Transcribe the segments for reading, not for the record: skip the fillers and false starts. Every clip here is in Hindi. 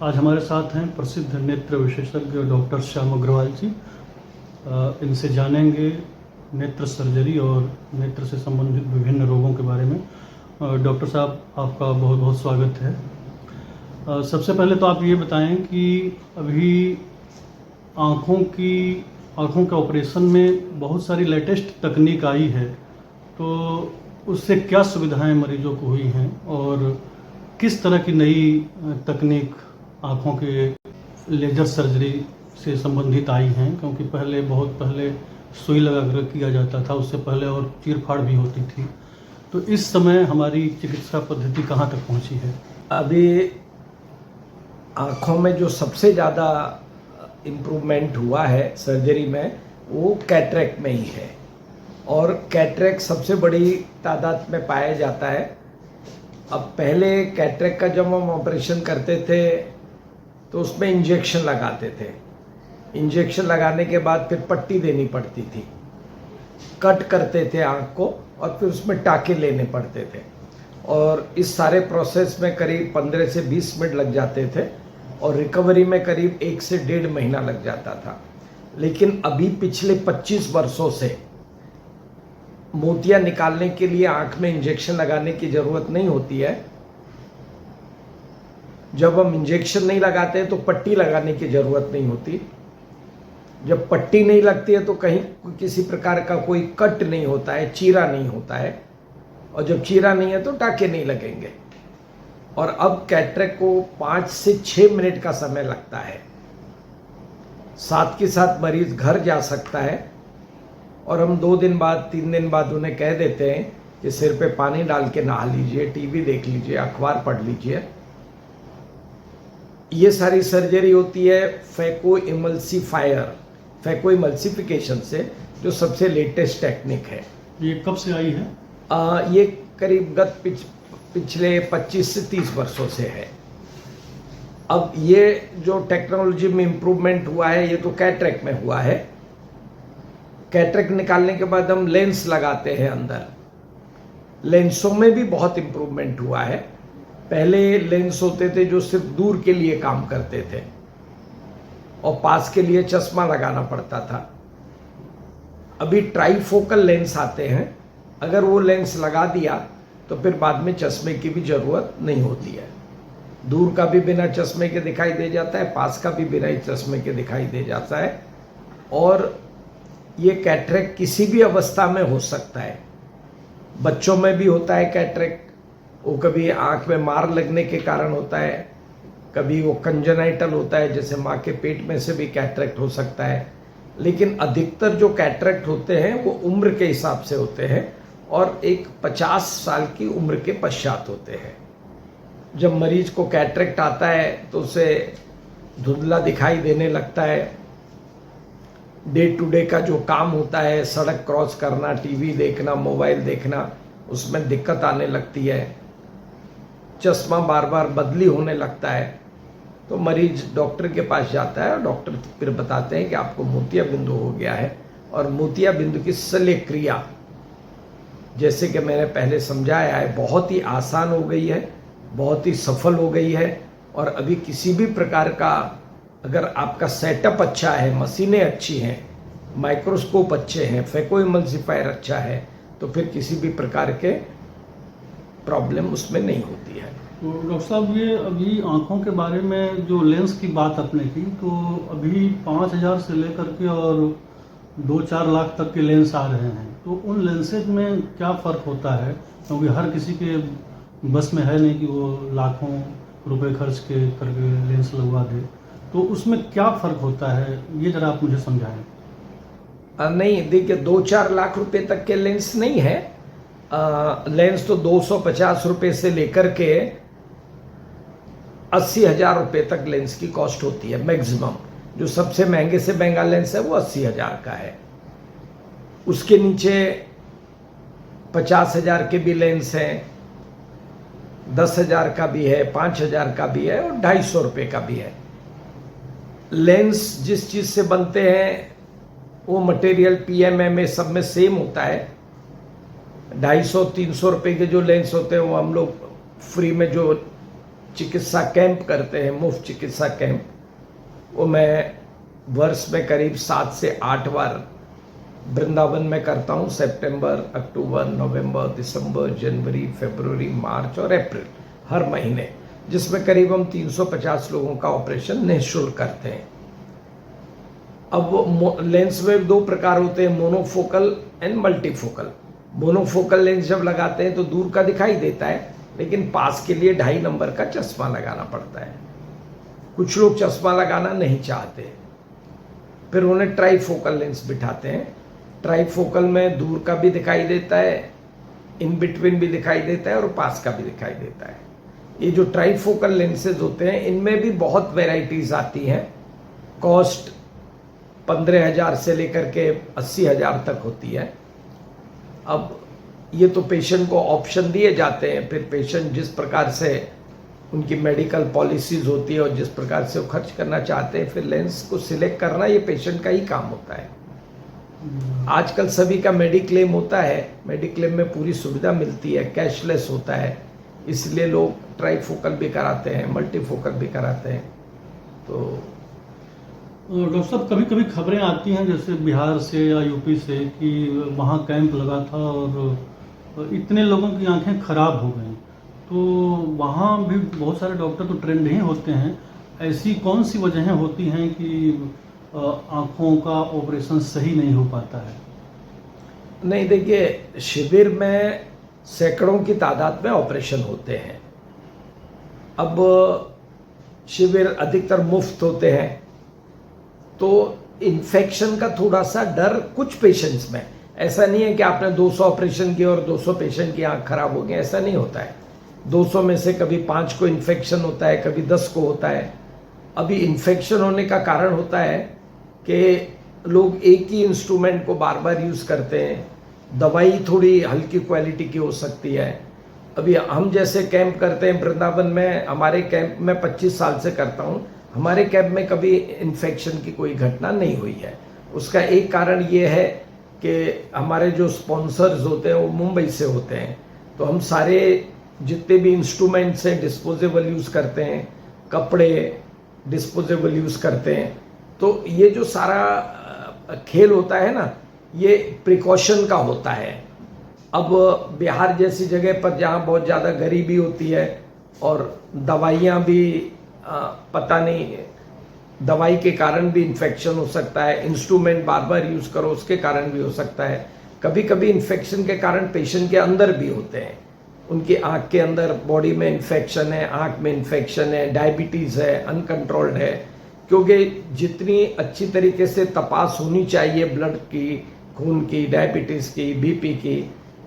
आज हमारे साथ हैं प्रसिद्ध नेत्र विशेषज्ञ डॉक्टर श्याम अग्रवाल जी। इनसे जानेंगे नेत्र सर्जरी और नेत्र से संबंधित विभिन्न रोगों के बारे में। डॉक्टर साहब, आपका बहुत बहुत स्वागत है। सबसे पहले तो आप ये बताएं कि अभी आँखों के ऑपरेशन में बहुत सारी लेटेस्ट तकनीक आई है, तो उससे क्या सुविधाएं मरीजों को हुई हैं और किस तरह की नई तकनीक आँखों के लेजर सर्जरी से संबंधित आई हैं? क्योंकि बहुत पहले सुई लगा कर किया जाता था, उससे पहले और चीरफाड़ भी होती थी। तो इस समय हमारी चिकित्सा पद्धति कहाँ तक पहुँची है? अभी आँखों में जो सबसे ज़्यादा इम्प्रूवमेंट हुआ है सर्जरी में, वो कैटरेक्ट में ही है। और कैटरेक्ट सबसे बड़ी तादाद में पाया जाता है। अब पहले कैटरेक्ट का जब हम ऑपरेशन करते थे तो उसमें इंजेक्शन लगाते थे। इंजेक्शन लगाने के बाद फिर पट्टी देनी पड़ती थी, कट करते थे आँख को और फिर उसमें टाँके लेने पड़ते थे। और इस सारे प्रोसेस में करीब 15 से 20 मिनट लग जाते थे और रिकवरी में करीब 1 से 1.5 महीना लग जाता था। लेकिन अभी पिछले 25 वर्षों से मोतिया निकालने के लिए आँख में इंजेक्शन लगाने की ज़रूरत नहीं होती है। जब हम इंजेक्शन नहीं लगाते तो पट्टी लगाने की ज़रूरत नहीं होती। जब पट्टी नहीं लगती है तो कहीं किसी प्रकार का कोई कट नहीं होता है, चीरा नहीं होता है। और जब चीरा नहीं है तो टाँके नहीं लगेंगे। और अब कैटरेक्ट को 5 से 6 मिनट का समय लगता है। साथ के साथ मरीज घर जा सकता है और हम 2 दिन बाद 3 दिन बाद उन्हें कह देते हैं कि सिर पे पानी डाल के नहा लीजिए, टीवी देख लीजिए, अखबार पढ़ लीजिए। ये सारी सर्जरी होती है फैको इमल्सिफिकेशन से, जो सबसे लेटेस्ट टेक्निक है। ये कब से आई है? ये करीब पिछले 25 से 30 वर्षों से है। अब ये जो टेक्नोलॉजी में इम्प्रूवमेंट हुआ है, ये तो कैटरेक्ट में हुआ है। कैटरेक्ट निकालने के बाद हम लेंस लगाते हैं अंदर। लेंसों में भी बहुत इम्प्रूवमेंट हुआ है। पहले लेंस होते थे जो सिर्फ दूर के लिए काम करते थे और पास के लिए चश्मा लगाना पड़ता था। अभी ट्राईफोकल लेंस आते हैं। अगर वो लेंस लगा दिया तो फिर बाद में चश्मे की भी ज़रूरत नहीं होती है। दूर का भी बिना चश्मे के दिखाई दे जाता है, पास का भी बिना चश्मे के दिखाई दे जाता है। और ये कैटरेक्ट किसी भी अवस्था में हो सकता है। बच्चों में भी होता है कैटरेक्ट। वो कभी आँख में मार लगने के कारण होता है, कभी वो कंजेनाइटल होता है, जैसे माँ के पेट में से भी कैटरेक्ट हो सकता है। लेकिन अधिकतर जो कैटरेक्ट होते हैं वो उम्र के हिसाब से होते हैं और एक 50 साल की उम्र के पश्चात होते हैं। जब मरीज को कैटरेक्ट आता है तो उसे धुंधला दिखाई देने लगता है। डे टू डे का जो काम होता है, सड़क क्रॉस करना, टीवी देखना, मोबाइल देखना, उसमें दिक्कत आने लगती है। चश्मा बार बार बदली होने लगता है। तो मरीज डॉक्टर के पास जाता है और डॉक्टर फिर बताते हैं कि आपको मोतिया बिंदु हो गया है। और मोतिया बिंदु की शल्य क्रिया, जैसे कि मैंने पहले समझाया है, बहुत ही आसान हो गई है, बहुत ही सफल हो गई है। और अभी किसी भी प्रकार का, अगर आपका सेटअप अच्छा है, मशीनें अच्छी हैं, माइक्रोस्कोप अच्छे हैं, फैको इमल्सिफायर अच्छा है, तो फिर किसी भी प्रकार के प्रॉब्लम उसमें नहीं होती है। तो डॉक्टर साहब, ये अभी आँखों के बारे में जो लेंस की बात आपने की, तो अभी 5,000 से लेकर के और 2-4 लाख तक के लेंस आ रहे हैं। तो उन लेंसेज में क्या फ़र्क होता है? क्योंकि हर किसी के बस में है नहीं कि वो लाखों रुपए खर्च करके लेंस लगवा दे। तो उसमें क्या फ़र्क होता है, ये ज़रा आप मुझे समझाएं। नहीं, देखिए, 2-4 लाख रुपए तक के लेंस नहीं है। लेंस तो 250 रुपये से लेकर के 80,000 रुपये तक लेंस की कॉस्ट होती है मैक्सिमम। जो सबसे महंगे से महंगा लेंस है वो 80,000 का है। उसके नीचे 50,000 के भी लेंस हैं, 10,000 का भी है, 5,000 का भी है और 250 रुपये का भी है। लेंस जिस चीज़ से बनते हैं वो मटेरियल PMMA सब में सेम होता है। 250-300 रुपये के जो लेंस होते हैं वो हम लोग फ्री में जो चिकित्सा कैंप करते हैं, मुफ्त चिकित्सा कैंप, वो मैं वर्ष में करीब 7 से 8 बार वृंदावन में करता हूँ। सितंबर, अक्टूबर, नवंबर, दिसंबर, जनवरी, फरवरी, मार्च और अप्रैल, हर महीने, जिसमें करीब हम 350 लोगों का ऑपरेशन निःशुल्क करते हैं। अब लेंस में 2 प्रकार होते हैं, monofocal and multifocal. Monofocal lens जब लगाते हैं तो दूर का दिखाई देता है, लेकिन पास के लिए 2.5 नंबर का चश्मा लगाना पड़ता है। कुछ लोग चश्मा लगाना नहीं चाहते, फिर उन्हें ट्राईफोकल लेंस बिठाते हैं। ट्राईफोकल में दूर का भी दिखाई देता है, इन बिटवीन भी दिखाई देता है और पास का भी दिखाई देता है। ये जो ट्राईफोकल लेंसेज होते हैं, इनमें भी बहुत वेराइटीज आती हैं। कॉस्ट 15,000 से लेकर के 80,000 तक होती है। अब ये तो पेशेंट को ऑप्शन दिए जाते हैं, फिर पेशेंट जिस प्रकार से उनकी मेडिकल पॉलिसीज होती है और जिस प्रकार से वो खर्च करना चाहते हैं, फिर लेंस को सिलेक्ट करना ये पेशेंट का ही काम होता है। आजकल सभी का मेडिक्लेम होता है, मेडिक्लेम में पूरी सुविधा मिलती है, कैशलेस होता है, इसलिए लोग ट्राईफोकल भी कराते हैं, मल्टीफोकल भी कराते हैं। तो डॉक्टर साहब, कभी कभी खबरें आती हैं जैसे बिहार से या यूपी से कि वहाँ कैंप लगा था और इतने लोगों की आंखें खराब हो गई, तो वहाँ भी बहुत सारे डॉक्टर तो ट्रेंड ही होते हैं। ऐसी कौन सी वजहें होती हैं कि आंखों का ऑपरेशन सही नहीं हो पाता है? नहीं, देखिए, शिविर में सैकड़ों की तादाद में ऑपरेशन होते हैं। अब शिविर अधिकतर मुफ्त होते हैं, तो इन्फेक्शन का थोड़ा सा डर कुछ पेशेंट्स में, ऐसा नहीं है कि आपने 200 ऑपरेशन किए और 200 पेशेंट की आंख खराब हो गई, ऐसा नहीं होता है। 200 में से कभी 5 को इन्फेक्शन होता है, कभी 10 को होता है। अभी इन्फेक्शन होने का कारण होता है कि लोग एक ही इंस्ट्रूमेंट को बार बार यूज़ करते हैं, दवाई थोड़ी हल्की क्वालिटी की हो सकती है। अभी हम जैसे कैंप करते हैं वृंदावन में, हमारे कैंप में 25 साल से करता हूँ, हमारे कैंप में कभी इन्फेक्शन की कोई घटना नहीं हुई है। उसका एक कारण ये है कि हमारे जो स्पॉन्सर्स होते हैं वो मुंबई से होते हैं, तो हम सारे जितने भी इंस्ट्रूमेंट्स हैं डिस्पोजेबल यूज़ करते हैं, कपड़े डिस्पोजेबल यूज़ करते हैं। तो ये जो सारा खेल होता है ना, ये प्रिकॉशन का होता है। अब बिहार जैसी जगह पर जहाँ बहुत ज़्यादा गरीबी होती है और दवाइयाँ भी पता नहीं, दवाई के कारण भी इन्फेक्शन हो सकता है, इंस्ट्रूमेंट बार बार यूज़ करो उसके कारण भी हो सकता है। कभी कभी इन्फेक्शन के कारण पेशेंट के अंदर भी होते हैं, उनकी आँख के अंदर बॉडी में इन्फेक्शन है, आँख में इन्फेक्शन है, डायबिटीज़ है, अनकंट्रोल्ड है। क्योंकि जितनी अच्छी तरीके से तपास होनी चाहिए ब्लड की, खून की, डायबिटीज़ की, बीपी की,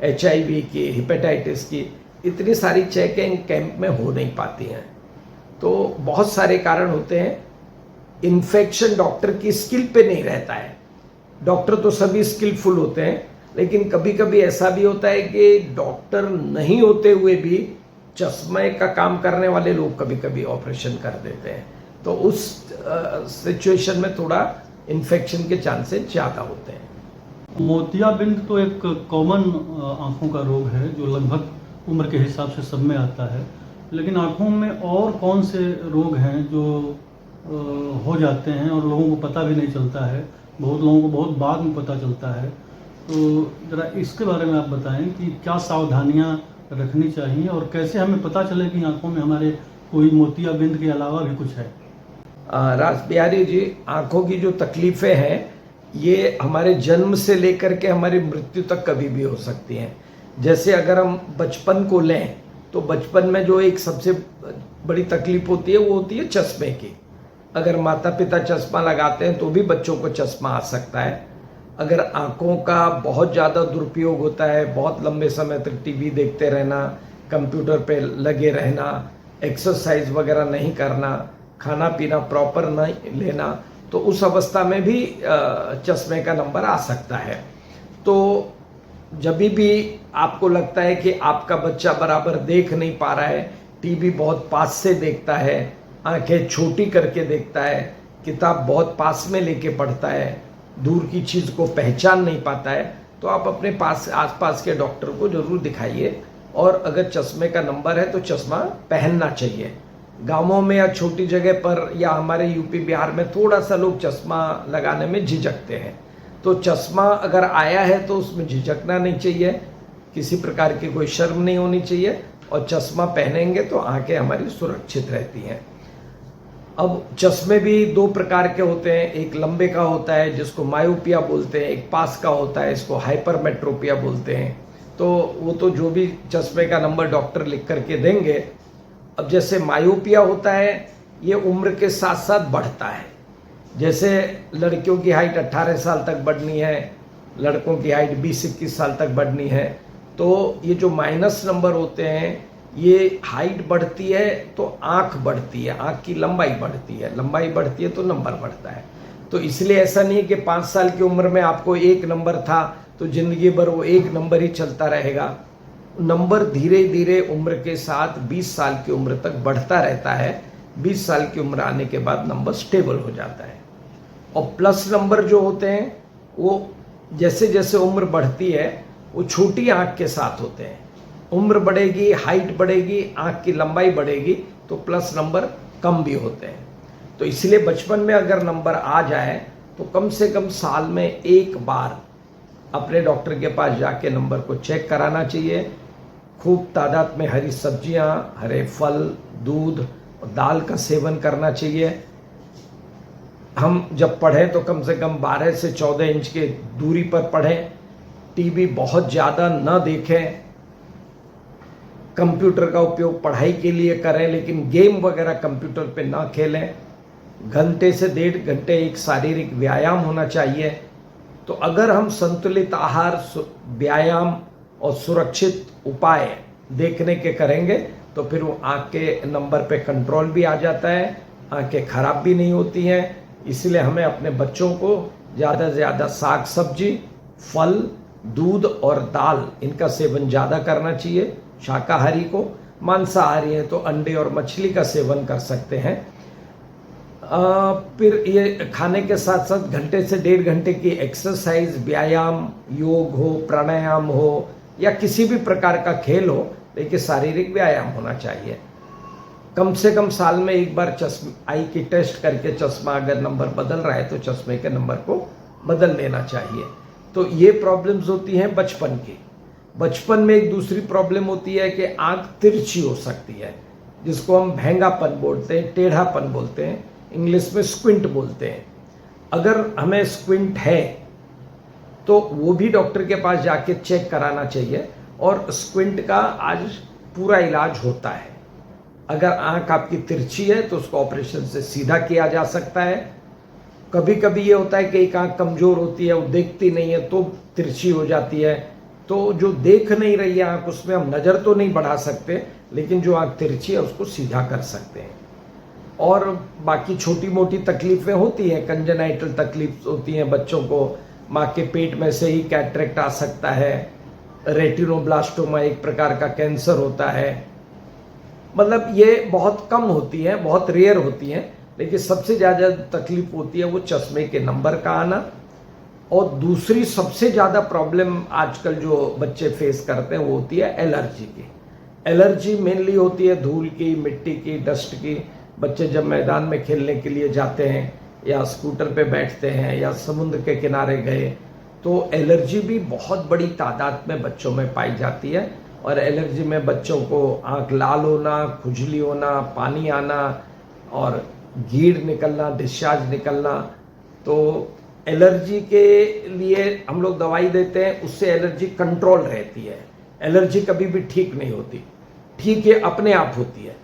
HIV की, हेपेटाइटिस की, इतनी सारी चेकिंग कैंप में हो नहीं पाती हैं। तो बहुत सारे कारण होते हैं। इन्फेक्शन डॉक्टर की स्किल पे नहीं रहता है, डॉक्टर तो सभी स्किलफुल होते हैं, लेकिन कभी कभी ऐसा भी होता है कि डॉक्टर नहीं होते हुए भी चश्मे का काम करने वाले लोग कभी कभी ऑपरेशन कर देते हैं। तो उस सिचुएशन में थोड़ा इन्फेक्शन के चांसेस ज़्यादा होते हैं। मोतियाबिंद तो एक कॉमन आँखों का रोग है जो लगभग उम्र के हिसाब से सब में आता है, लेकिन आँखों में और कौन से रोग हैं जो हो जाते हैं और लोगों को पता भी नहीं चलता है, बहुत लोगों को बहुत बाद में पता चलता है? तो ज़रा इसके बारे में आप बताएं कि क्या सावधानियां रखनी चाहिए और कैसे हमें पता चले कि आँखों में हमारे कोई मोतियाबिंद के अलावा भी कुछ है? राज बिहारी जी, आँखों की जो तकलीफ़ें हैं ये हमारे जन्म से लेकर के हमारी मृत्यु तक कभी भी हो सकती हैं। जैसे अगर हम बचपन को लें तो बचपन में जो एक सबसे बड़ी तकलीफ होती है वो होती है चश्मे की। अगर माता पिता चश्मा लगाते हैं तो भी बच्चों को चश्मा आ सकता है। अगर आँखों का बहुत ज़्यादा दुरुपयोग होता है, बहुत लंबे समय तक टीवी देखते रहना, कंप्यूटर पे लगे रहना, एक्सरसाइज वगैरह नहीं करना, खाना पीना प्रॉपर नहीं लेना, तो उस अवस्था में भी चश्मे का नंबर आ सकता है। तो जब भी आपको लगता है कि आपका बच्चा बराबर देख नहीं पा रहा है, टीवी बहुत पास से देखता है, आंखें छोटी करके देखता है, किताब बहुत पास में लेके पढ़ता है, दूर की चीज़ को पहचान नहीं पाता है, तो आप अपने पास आसपास के डॉक्टर को ज़रूर दिखाइए। और अगर चश्मे का नंबर है तो चश्मा पहनना चाहिए। गांवों में या छोटी जगह पर या हमारे यूपी बिहार में थोड़ा सा लोग चश्मा लगाने में झिझकते हैं। तो चश्मा अगर आया है तो उसमें झिझकना नहीं चाहिए, किसी प्रकार की कोई शर्म नहीं होनी चाहिए, और चश्मा पहनेंगे तो आंखें हमारी सुरक्षित रहती हैं। अब चश्मे भी दो प्रकार के होते हैं, एक लंबे का होता है जिसको मायोपिया बोलते हैं, एक पास का होता है इसको हाइपरमेट्रोपिया बोलते हैं। तो वो तो जो भी चश्मे का नंबर डॉक्टर लिख करके देंगे। अब जैसे मायोपिया होता है ये उम्र के साथ साथ बढ़ता है, जैसे लड़कियों की हाइट 18 साल तक बढ़नी है, लड़कों की हाइट 20-21 साल तक बढ़नी है। तो ये जो माइनस नंबर होते हैं ये हाइट बढ़ती है तो आंख बढ़ती है, आंख की लंबाई बढ़ती है, लंबाई बढ़ती है तो नंबर बढ़ता है। तो इसलिए ऐसा नहीं है कि 5 साल की उम्र में आपको 1 नंबर था तो जिंदगी भर वो 1 नंबर ही चलता रहेगा। नंबर धीरे धीरे उम्र के साथ 20 साल की उम्र तक बढ़ता रहता है। 20 साल की उम्र आने के बाद नंबर स्टेबल हो जाता है। और प्लस नंबर जो होते हैं वो जैसे जैसे उम्र बढ़ती है वो छोटी आंख के साथ होते हैं। उम्र बढ़ेगी, हाइट बढ़ेगी, आंख की लंबाई बढ़ेगी तो प्लस नंबर कम भी होते हैं। तो इसलिए बचपन में अगर नंबर आ जाए तो कम से कम साल में एक बार अपने डॉक्टर के पास जाके नंबर को चेक कराना चाहिए। खूब तादाद में हरी सब्जियां, हरे फल, दूध और दाल का सेवन करना चाहिए। हम जब पढ़ें तो कम से कम 12 से 14 इंच के दूरी पर पढ़ें। टीवी बहुत ज़्यादा न देखें। कंप्यूटर का उपयोग पढ़ाई के लिए करें लेकिन गेम वगैरह कंप्यूटर पे ना खेलें। घंटे से 1.5 घंटे एक शारीरिक व्यायाम होना चाहिए। तो अगर हम संतुलित आहार, व्यायाम और सुरक्षित उपाय देखने के करेंगे तो फिर वो आँख के नंबर पे कंट्रोल भी आ जाता है, आँखें खराब भी नहीं होती हैं। इसलिए हमें अपने बच्चों को ज़्यादा से ज़्यादा साग सब्जी, फल, दूध और दाल इनका सेवन ज़्यादा करना चाहिए। शाकाहारी को, मांसाहारी है तो अंडे और मछली का सेवन कर सकते हैं। फिर ये खाने के साथ साथ घंटे से 1.5 घंटे की एक्सरसाइज, व्यायाम, योग हो, प्राणायाम हो या किसी भी प्रकार का खेल हो, लेकिन शारीरिक व्यायाम होना चाहिए। कम से कम साल में एक बार आई की टेस्ट करके चश्मा अगर नंबर बदल रहा है तो चश्मे के नंबर को बदल लेना चाहिए। तो ये प्रॉब्लम्स होती हैं बचपन की। बचपन में एक दूसरी प्रॉब्लम होती है कि आंख तिरछी हो सकती है, जिसको हम भेंगापन बोलते हैं, टेढ़ापन बोलते हैं, इंग्लिश में स्क्विंट बोलते हैं। अगर हमें स्क्विंट है तो वो भी डॉक्टर के पास जाके चेक कराना चाहिए। और स्क्विंट का आज पूरा इलाज होता है। अगर आंख आपकी तिरछी है तो उसको ऑपरेशन से सीधा किया जा सकता है। कभी कभी ये होता है कि एक आंख कमजोर होती है, वो देखती नहीं है तो तिरछी हो जाती है। तो जो देख नहीं रही है आंख, उसमें हम नज़र तो नहीं बढ़ा सकते, लेकिन जो आंख तिरछी है उसको सीधा कर सकते हैं। और बाकी छोटी मोटी तकलीफ़ें होती हैं, कंजेनाइटल तकलीफ होती हैं बच्चों को। माँ के पेट में से ही कैटरेक्ट आ सकता है। रेटिनोब्लास्टोमा एक प्रकार का कैंसर होता है। मतलब ये बहुत कम होती हैं, बहुत रेयर होती हैं, लेकिन सबसे ज़्यादा तकलीफ होती है वो चश्मे के नंबर का आना। और दूसरी सबसे ज़्यादा प्रॉब्लम आजकल जो बच्चे फेस करते हैं वो होती है एलर्जी की। एलर्जी मेनली होती है धूल की, मिट्टी की, डस्ट की। बच्चे जब मैदान में खेलने के लिए जाते हैं या स्कूटर पे बैठते हैं या समुद्र के किनारे गए तो एलर्जी भी बहुत बड़ी तादाद में बच्चों में पाई जाती है। और एलर्जी में बच्चों को आँख लाल होना, खुजली होना, पानी आना और गीड़ निकलना, डिस्चार्ज निकलना। तो एलर्जी के लिए हम लोग दवाई देते हैं, उससे एलर्जी कंट्रोल रहती है। एलर्जी कभी भी ठीक नहीं होती, ठीक है अपने आप होती है।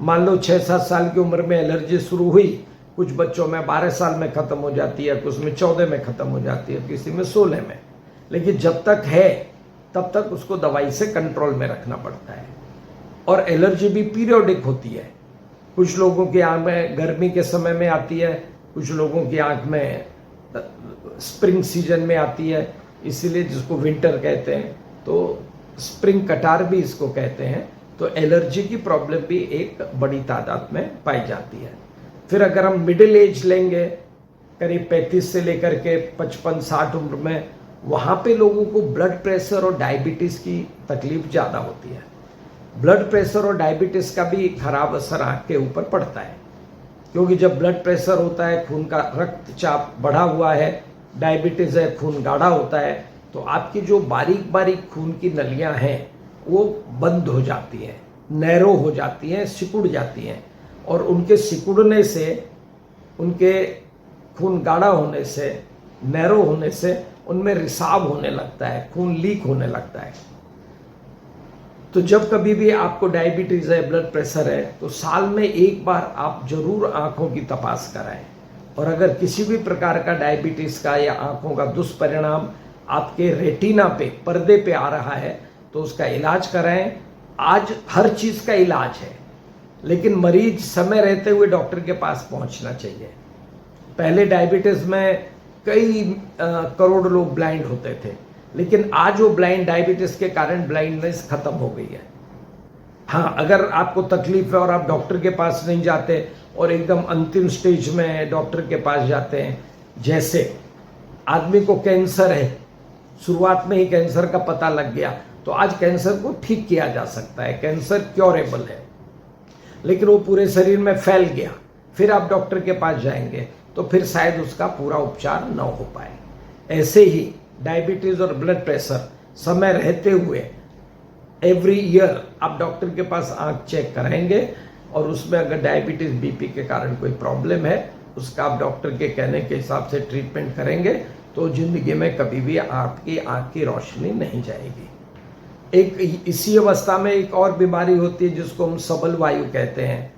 मान लो 6-7 साल की उम्र में एलर्जी शुरू हुई, कुछ बच्चों में 12 साल में ख़त्म हो जाती है, कुछ में 14 में ख़त्म हो जाती है, किसी में 16 में। लेकिन जब तक है तब तक उसको दवाई से कंट्रोल में रखना पड़ता है। और एलर्जी भी पीरियोडिक होती है। कुछ लोगों की आँख में गर्मी के समय में आती है, कुछ लोगों की आँख में स्प्रिंग सीजन में आती है, इसीलिए जिसको विंटर कहते हैं, तो स्प्रिंग कटार भी इसको कहते हैं। तो एलर्जी की प्रॉब्लम भी एक बड़ी तादाद में पाई जाती है। फिर अगर हम मिडिल एज लेंगे, करीब 35 से लेकर के 55-60 उम्र में, वहाँ पे लोगों को ब्लड प्रेशर और डायबिटीज़ की तकलीफ ज़्यादा होती है। ब्लड प्रेशर और डायबिटीज का भी खराब असर आंख के ऊपर पड़ता है, क्योंकि जब ब्लड प्रेशर होता है, खून का रक्तचाप बढ़ा हुआ है, डायबिटीज है, खून गाढ़ा होता है, तो आपकी जो बारीक बारीक खून की नलियां हैं वो बंद हो जाती हैं, नैरो हो जाती हैं, सिकुड़ जाती हैं, और उनके सिकुड़ने से, उनके खून गाढ़ा होने से, नैरो होने से उनमें रिसाव होने लगता है, खून लीक होने लगता है। तो जब कभी भी आपको डायबिटीज है, ब्लड प्रेशर है, तो साल में एक बार आप जरूर आंखों की तपास कराएं। और अगर किसी भी प्रकार का डायबिटीज का या आंखों का दुष्परिणाम आपके रेटिना पे, पर्दे पे आ रहा है, तो उसका इलाज कराएं। आज हर चीज का इलाज है, लेकिन मरीज समय रहते हुए डॉक्टर के पास पहुंचना चाहिए। पहले डायबिटीज में कई करोड़ लोग ब्लाइंड होते थे, लेकिन आज वो ब्लाइंड, डायबिटीज के कारण ब्लाइंडनेस खत्म हो गई है। हाँ, अगर आपको तकलीफ है और आप डॉक्टर के पास नहीं जाते और एकदम अंतिम स्टेज में डॉक्टर के पास जाते हैं, जैसे आदमी को कैंसर है, शुरुआत में ही कैंसर का पता लग गया, तो आज कैंसर को ठीक किया जा सकता है, कैंसर क्योरेबल है। लेकिन वो पूरे शरीर में फैल गया, फिर आप डॉक्टर के पास जाएंगे तो फिर शायद उसका पूरा उपचार न हो पाए। ऐसे ही डायबिटीज और ब्लड प्रेशर समय रहते हुए एवरी ईयर आप डॉक्टर के पास आंख चेक कराएंगे, और उसमें अगर डायबिटीज, बीपी के कारण कोई प्रॉब्लम है, उसका आप डॉक्टर के कहने के हिसाब से ट्रीटमेंट करेंगे, तो जिंदगी में कभी भी आपकी आंख की रोशनी नहीं जाएगी। एक इसी अवस्था में एक और बीमारी होती है जिसको हम सबल वायु कहते हैं,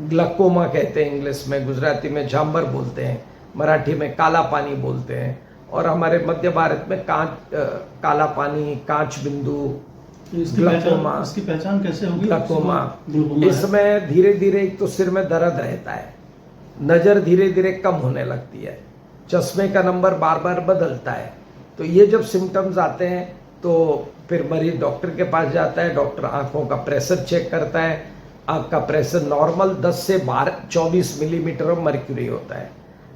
ग्लकोमा कहते हैं इंग्लिश में, गुजराती में झांबर बोलते हैं, मराठी में काला पानी बोलते हैं, और हमारे मध्य भारत में काला पानी, कांच बिंदु, ग्लकोमा। इसकी पहचान कैसे होगी? ग्लकोमा, इसमें धीरे धीरे एक तो सिर में दर्द रहता है, नजर धीरे धीरे कम होने लगती है, चश्मे का नंबर बार बार बदलता है। तो ये जब सिम्टम्स आते हैं तो फिर मरीज डॉक्टर के पास जाता है, डॉक्टर आंखों का प्रेशर चेक करता है। आंख का प्रेशर नॉर्मल 10 से 24 मिलीमीटर ऑफ मर्क्यूरी होता है।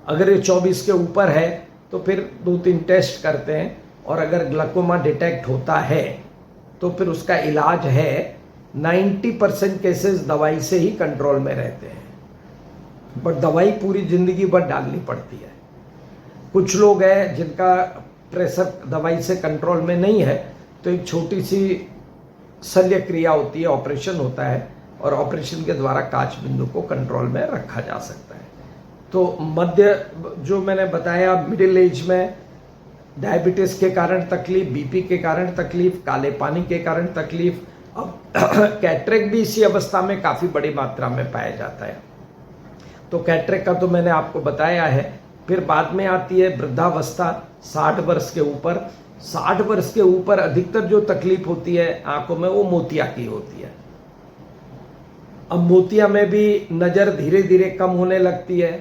अगर ये 24 के ऊपर है तो फिर 2-3 टेस्ट करते हैं, और अगर ग्लकोमा डिटेक्ट होता है तो फिर उसका इलाज है, 90% केसेस दवाई से ही कंट्रोल में रहते हैं, बट दवाई पूरी जिंदगी भर डालनी पड़ती है। कुछ लोग हैं जिनका प्रेशर दवाई से कंट्रोल में नहीं है, तो एक छोटी सी शल्य क्रिया होती है, ऑपरेशन होता है, और ऑपरेशन के द्वारा कांच बिंदु को कंट्रोल में रखा जा सकता है। तो मध्य, जो मैंने बताया, मिडिल एज में डायबिटीज के कारण तकलीफ, बीपी के कारण तकलीफ, काले पानी के कारण तकलीफ, अब कैटरेक्ट भी इसी अवस्था में काफी बड़ी मात्रा में पाया जाता है। तो कैटरेक्ट का तो मैंने आपको बताया है। फिर बाद में आती है वृद्धावस्था, 60 वर्ष के ऊपर। 60 वर्ष के ऊपर अधिकतर जो तकलीफ होती है आंखों में, वो मोतिया की होती है। अब मोतिया में भी नजर धीरे धीरे कम होने लगती है,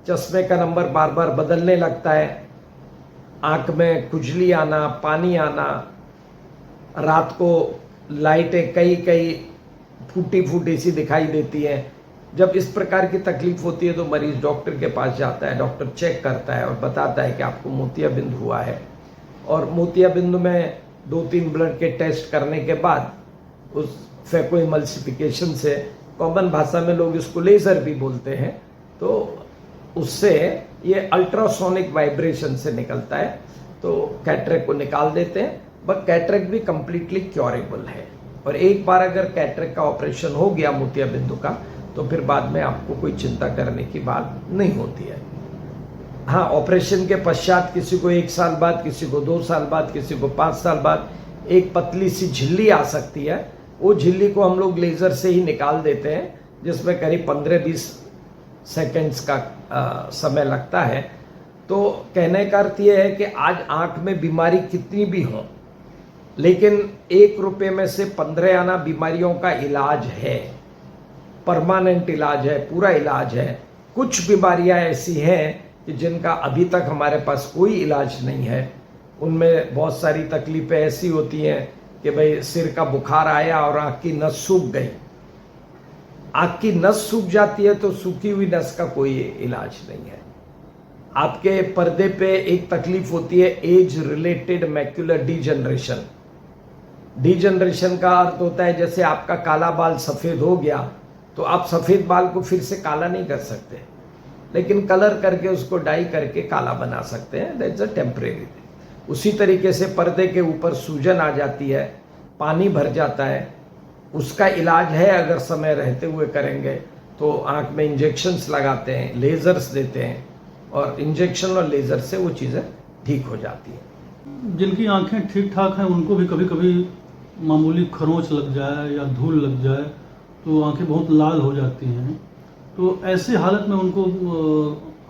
चश्मे का नंबर बार बार बदलने लगता है, आंख में खुजली आना, पानी आना, रात को लाइटें कई कई फूटी फूटी सी दिखाई देती हैं। जब इस प्रकार की तकलीफ होती है तो मरीज डॉक्टर के पास जाता है, डॉक्टर चेक करता है और बताता है कि आपको मोतिया बिंदु हुआ है। और मोतिया बिंदु में 2-3 ब्लड के टेस्ट करने के बाद उस फेको इमल्सिफिकेशन से, कॉमन भाषा में लोग इसको लेजर भी बोलते हैं, तो उससे ये अल्ट्रासोनिक वाइब्रेशन से निकलता है, तो कैटरेक्ट को निकाल देते हैं। बट कैटरेक्ट भी कंप्लीटली क्योरेबल है, और एक बार अगर कैटरेक्ट का ऑपरेशन हो गया मोतिया बिंदु का, तो फिर बाद में आपको कोई चिंता करने की बात नहीं होती है। हाँ, ऑपरेशन के पश्चात किसी को 1 साल बाद, किसी को 2 साल बाद, किसी को 5 साल बाद एक पतली सी झिल्ली आ सकती है। वो झिल्ली को हम लोग लेजर से ही निकाल देते हैं, जिसमें करीब 15-20 सेकेंड्स का समय लगता है। तो कहने का अर्थ यह है कि आज आंख में बीमारी कितनी भी हो, लेकिन 1 रुपये में से 15 आना बीमारियों का इलाज है, परमानेंट इलाज है, पूरा इलाज है। कुछ बीमारियां ऐसी हैं कि जिनका अभी तक हमारे पास कोई इलाज नहीं है। उनमें बहुत सारी तकलीफें ऐसी होती हैं कि भाई सिर का बुखार आया और आँख की नस सूख गई। आँख की नस सूख जाती है तो सूखी हुई नस का कोई इलाज नहीं है। आपके पर्दे पे एक तकलीफ होती है, age related macular degeneration, degeneration का अर्थ होता है जैसे आपका काला बाल सफ़ेद हो गया तो आप सफ़ेद बाल को फिर से काला नहीं कर सकते, लेकिन कलर करके उसको डाई करके काला बना सकते हैं। That's a temporary thing. उसी तरीके से पर्दे के ऊपर सूजन आ जाती है, पानी भर जाता है, उसका इलाज है अगर समय रहते हुए करेंगे तो आँख में इंजेक्शन्स लगाते हैं, लेज़र्स देते हैं, और इंजेक्शन और लेज़र से वो चीज़ें ठीक हो जाती हैं। जिनकी आंखें ठीक ठाक हैं उनको भी कभी कभी मामूली खरोंच लग जाए या धूल लग जाए तो आंखें बहुत लाल हो जाती हैं। तो ऐसे हालत में उनको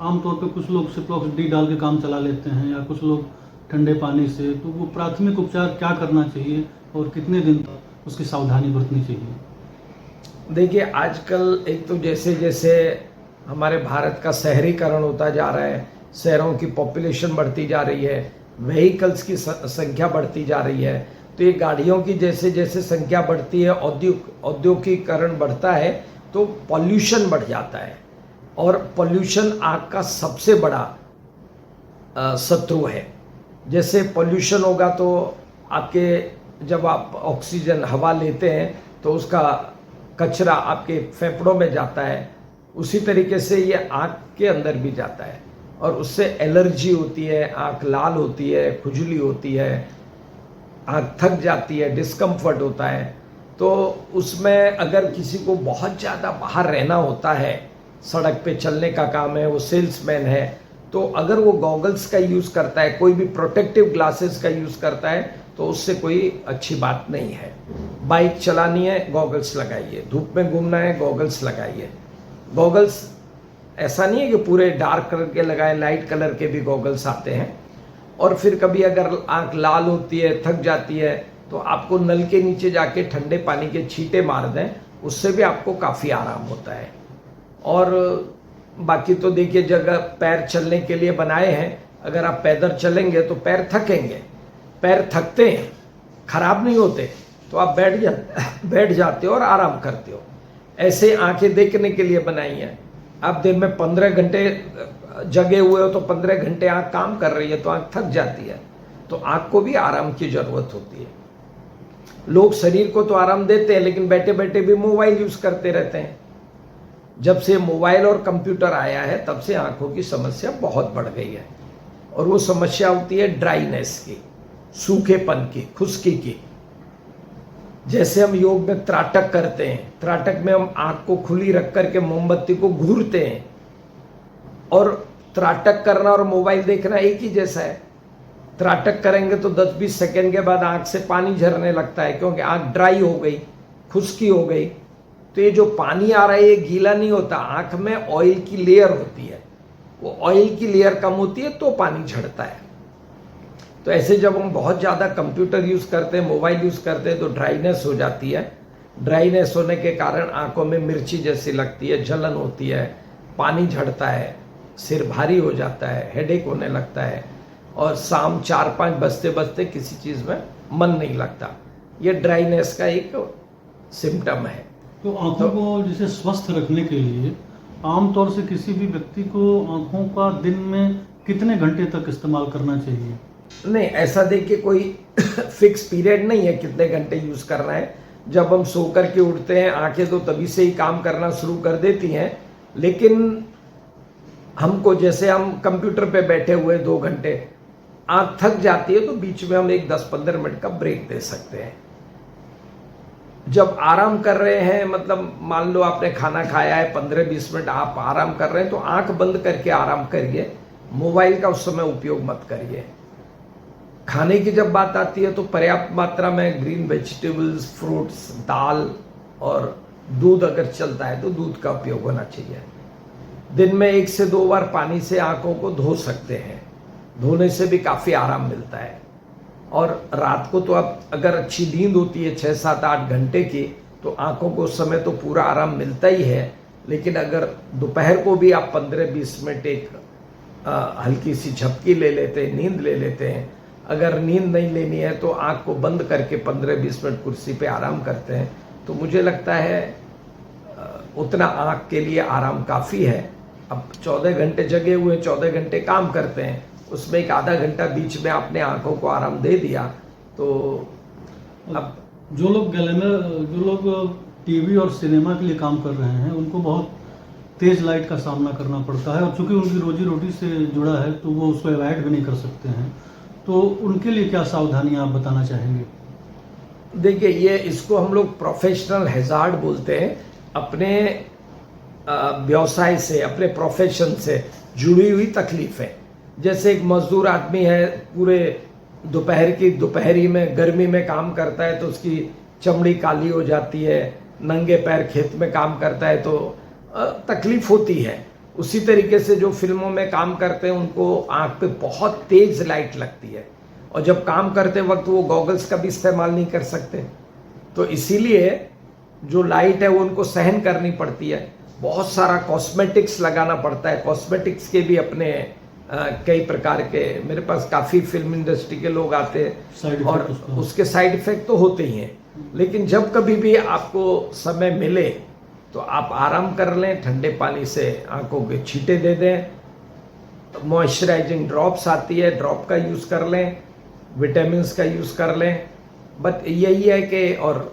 आमतौर पे कुछ लोग सिप्लॉक्स डी डाल के काम चला लेते हैं या कुछ लोग ठंडे पानी से। तो वो प्राथमिक उपचार क्या करना चाहिए और कितने दिन तक उसकी सावधानी बरतनी चाहिए? देखिए, आजकल एक तो जैसे जैसे हमारे भारत का शहरीकरण होता जा रहा है, शहरों की पॉपुलेशन बढ़ती जा रही है, व्हीकल्स की संख्या बढ़ती जा रही है, तो ये गाड़ियों की जैसे जैसे संख्या बढ़ती है, औद्योगिकरण बढ़ता है, तो पॉल्यूशन बढ़ जाता है। और पॉल्यूशन आग का सबसे बड़ा शत्रु है। जैसे पॉल्यूशन होगा तो आपके जब आप ऑक्सीजन हवा लेते हैं तो उसका कचरा आपके फेफड़ों में जाता है, उसी तरीके से ये आँख के अंदर भी जाता है और उससे एलर्जी होती है, आँख लाल होती है, खुजली होती है, आँख थक जाती है, डिस्कम्फर्ट होता है। तो उसमें अगर किसी को बहुत ज़्यादा बाहर रहना होता है, सड़क पे चलने का काम है, वो सेल्समैन है, तो अगर वो गॉगल्स का यूज़ करता है, कोई भी प्रोटेक्टिव ग्लासेस का यूज़ करता है, तो उससे कोई अच्छी बात नहीं है। बाइक चलानी है, गॉगल्स लगाइए, धूप में घूमना है, गॉगल्स लगाइए। गॉगल्स ऐसा नहीं है कि पूरे डार्क कलर के लगाए, लाइट कलर के भी गॉगल्स आते हैं। और फिर कभी अगर आँख लाल होती है, थक जाती है, तो आपको नल के नीचे जाके ठंडे पानी के छींटे मार दें, उससे भी आपको काफ़ी आराम होता है। और बाकी तो देखिए, जगह पैर चलने के लिए बनाए हैं, अगर आप पैदल चलेंगे तो पैर थकेंगे, पैर थकते हैं, खराब नहीं होते, तो आप बैठ जाते हो और आराम करते हो। ऐसे आंखें देखने के लिए बनाई हैं। आप दिन में 15 घंटे जगे हुए हो तो 15 घंटे आंख काम कर रही है तो आंख थक जाती है, तो आंख को भी आराम की जरूरत होती है। लोग शरीर को तो आराम देते हैं लेकिन बैठे बैठे भी मोबाइल यूज करते रहते हैं। जब से मोबाइल और कंप्यूटर आया है तब से आंखों की समस्या बहुत बढ़ गई है, और वो समस्या होती है ड्राइनेस की, सूखेपन की, खुश्की की। जैसे हम योग में त्राटक करते हैं, त्राटक में हम आंख को खुली रख करके मोमबत्ती को घूरते हैं, और त्राटक करना और मोबाइल देखना एक ही जैसा है। त्राटक करेंगे तो 10-20 सेकेंड के बाद आंख से पानी झरने लगता है, क्योंकि आंख ड्राई हो गई, खुश्की हो गई। तो ये जो पानी आ रहा है ये गीला नहीं होता, आंख में ऑयल की लेयर होती है, वो ऑयल की लेयर कम होती है तो पानी झड़ता है। तो ऐसे जब हम बहुत ज़्यादा कंप्यूटर यूज़ करते हैं, मोबाइल यूज़ करते हैं, तो ड्राइनेस हो जाती है। ड्राइनेस होने के कारण आंखों में मिर्ची जैसी लगती है, जलन होती है, पानी झड़ता है, सिर भारी हो जाता है, हेडेक होने लगता है, और शाम 4-5 बजते बजते किसी चीज़ में मन नहीं लगता। ये ड्राइनेस का एक सिम्टम है। तो आंखों को जैसे स्वस्थ रखने के लिए आमतौर से किसी भी व्यक्ति को आंखों का दिन में कितने घंटे तक इस्तेमाल करना चाहिए? नहीं, ऐसा देखिए कोई फिक्स पीरियड नहीं है कितने घंटे यूज़ करना है। जब हम सो कर के उठते हैं, आंखें तो तभी से ही काम करना शुरू कर देती हैं, लेकिन हमको जैसे हम कंप्यूटर पे बैठे हुए 2 घंटे, आंख थक जाती है तो बीच में हम एक 10-15 मिनट का ब्रेक दे सकते हैं। जब आराम कर रहे हैं, मतलब मान लो आपने खाना खाया है, 15-20 मिनट आप आराम कर रहे हैं, तो आंख बंद करके आराम करिए, मोबाइल का उस समय उपयोग मत करिए। खाने की जब बात आती है तो पर्याप्त मात्रा में ग्रीन वेजिटेबल्स, फ्रूट्स, दाल और दूध अगर चलता है तो दूध का उपयोग होना चाहिए। दिन में 1 से 2 बार पानी से आंखों को धो सकते हैं, धोने से भी काफ़ी आराम मिलता है। और रात को तो अब अगर अच्छी नींद होती है 6-7-8 घंटे की, तो आंखों को उस समय तो पूरा आराम मिलता ही है। लेकिन अगर दोपहर को भी आप 15-20 मिनट एक हल्की सी झपकी ले लेते हैं, नींद ले लेते हैं, अगर नींद नहीं लेनी है तो आंख को बंद करके 15-20 मिनट कुर्सी पे आराम करते हैं, तो मुझे लगता है उतना आंख के लिए आराम काफ़ी है। अब 14 घंटे जगे हुए, 14 घंटे काम करते हैं, उसमें एक आधा घंटा बीच में आपने आंखों को आराम दे दिया तो अब जो लोग जो लोग टीवी और सिनेमा के लिए काम कर रहे हैं उनको बहुत तेज लाइट का सामना करना पड़ता है, और चूंकि उनकी रोजी रोटी से जुड़ा है तो वो उसको अवॉइड भी नहीं कर सकते हैं, तो उनके लिए क्या सावधानियां आप बताना चाहेंगे? देखिए, ये इसको हम लोग प्रोफेशनल हैजार्ड बोलते हैं। अपने व्यवसाय से, अपने प्रोफेशन से जुड़ी हुई तकलीफ है। जैसे एक मजदूर आदमी है, पूरे दोपहरी में गर्मी में काम करता है तो उसकी चमड़ी काली हो जाती है, नंगे पैर खेत में काम करता है तो तकलीफ होती है। उसी तरीके से जो फिल्मों में काम करते हैं उनको आंख पे बहुत तेज लाइट लगती है, और जब काम करते वक्त वो गॉगल्स का भी इस्तेमाल नहीं कर सकते, तो इसीलिए जो लाइट है वो उनको सहन करनी पड़ती है। बहुत सारा कॉस्मेटिक्स लगाना पड़ता है। कॉस्मेटिक्स के भी अपने कई प्रकार के, मेरे पास काफ़ी फिल्म इंडस्ट्री के लोग आते हैं और उसके साइड इफेक्ट तो होते ही हैं। लेकिन जब कभी भी आपको समय मिले तो आप आराम कर लें, ठंडे पानी से आंखों के छींटे दे दें। मॉइस्चराइजिंग ड्रॉप्स आती है, ड्रॉप का यूज़ कर लें, विटामिन का यूज़ कर लें। बट यही है कि और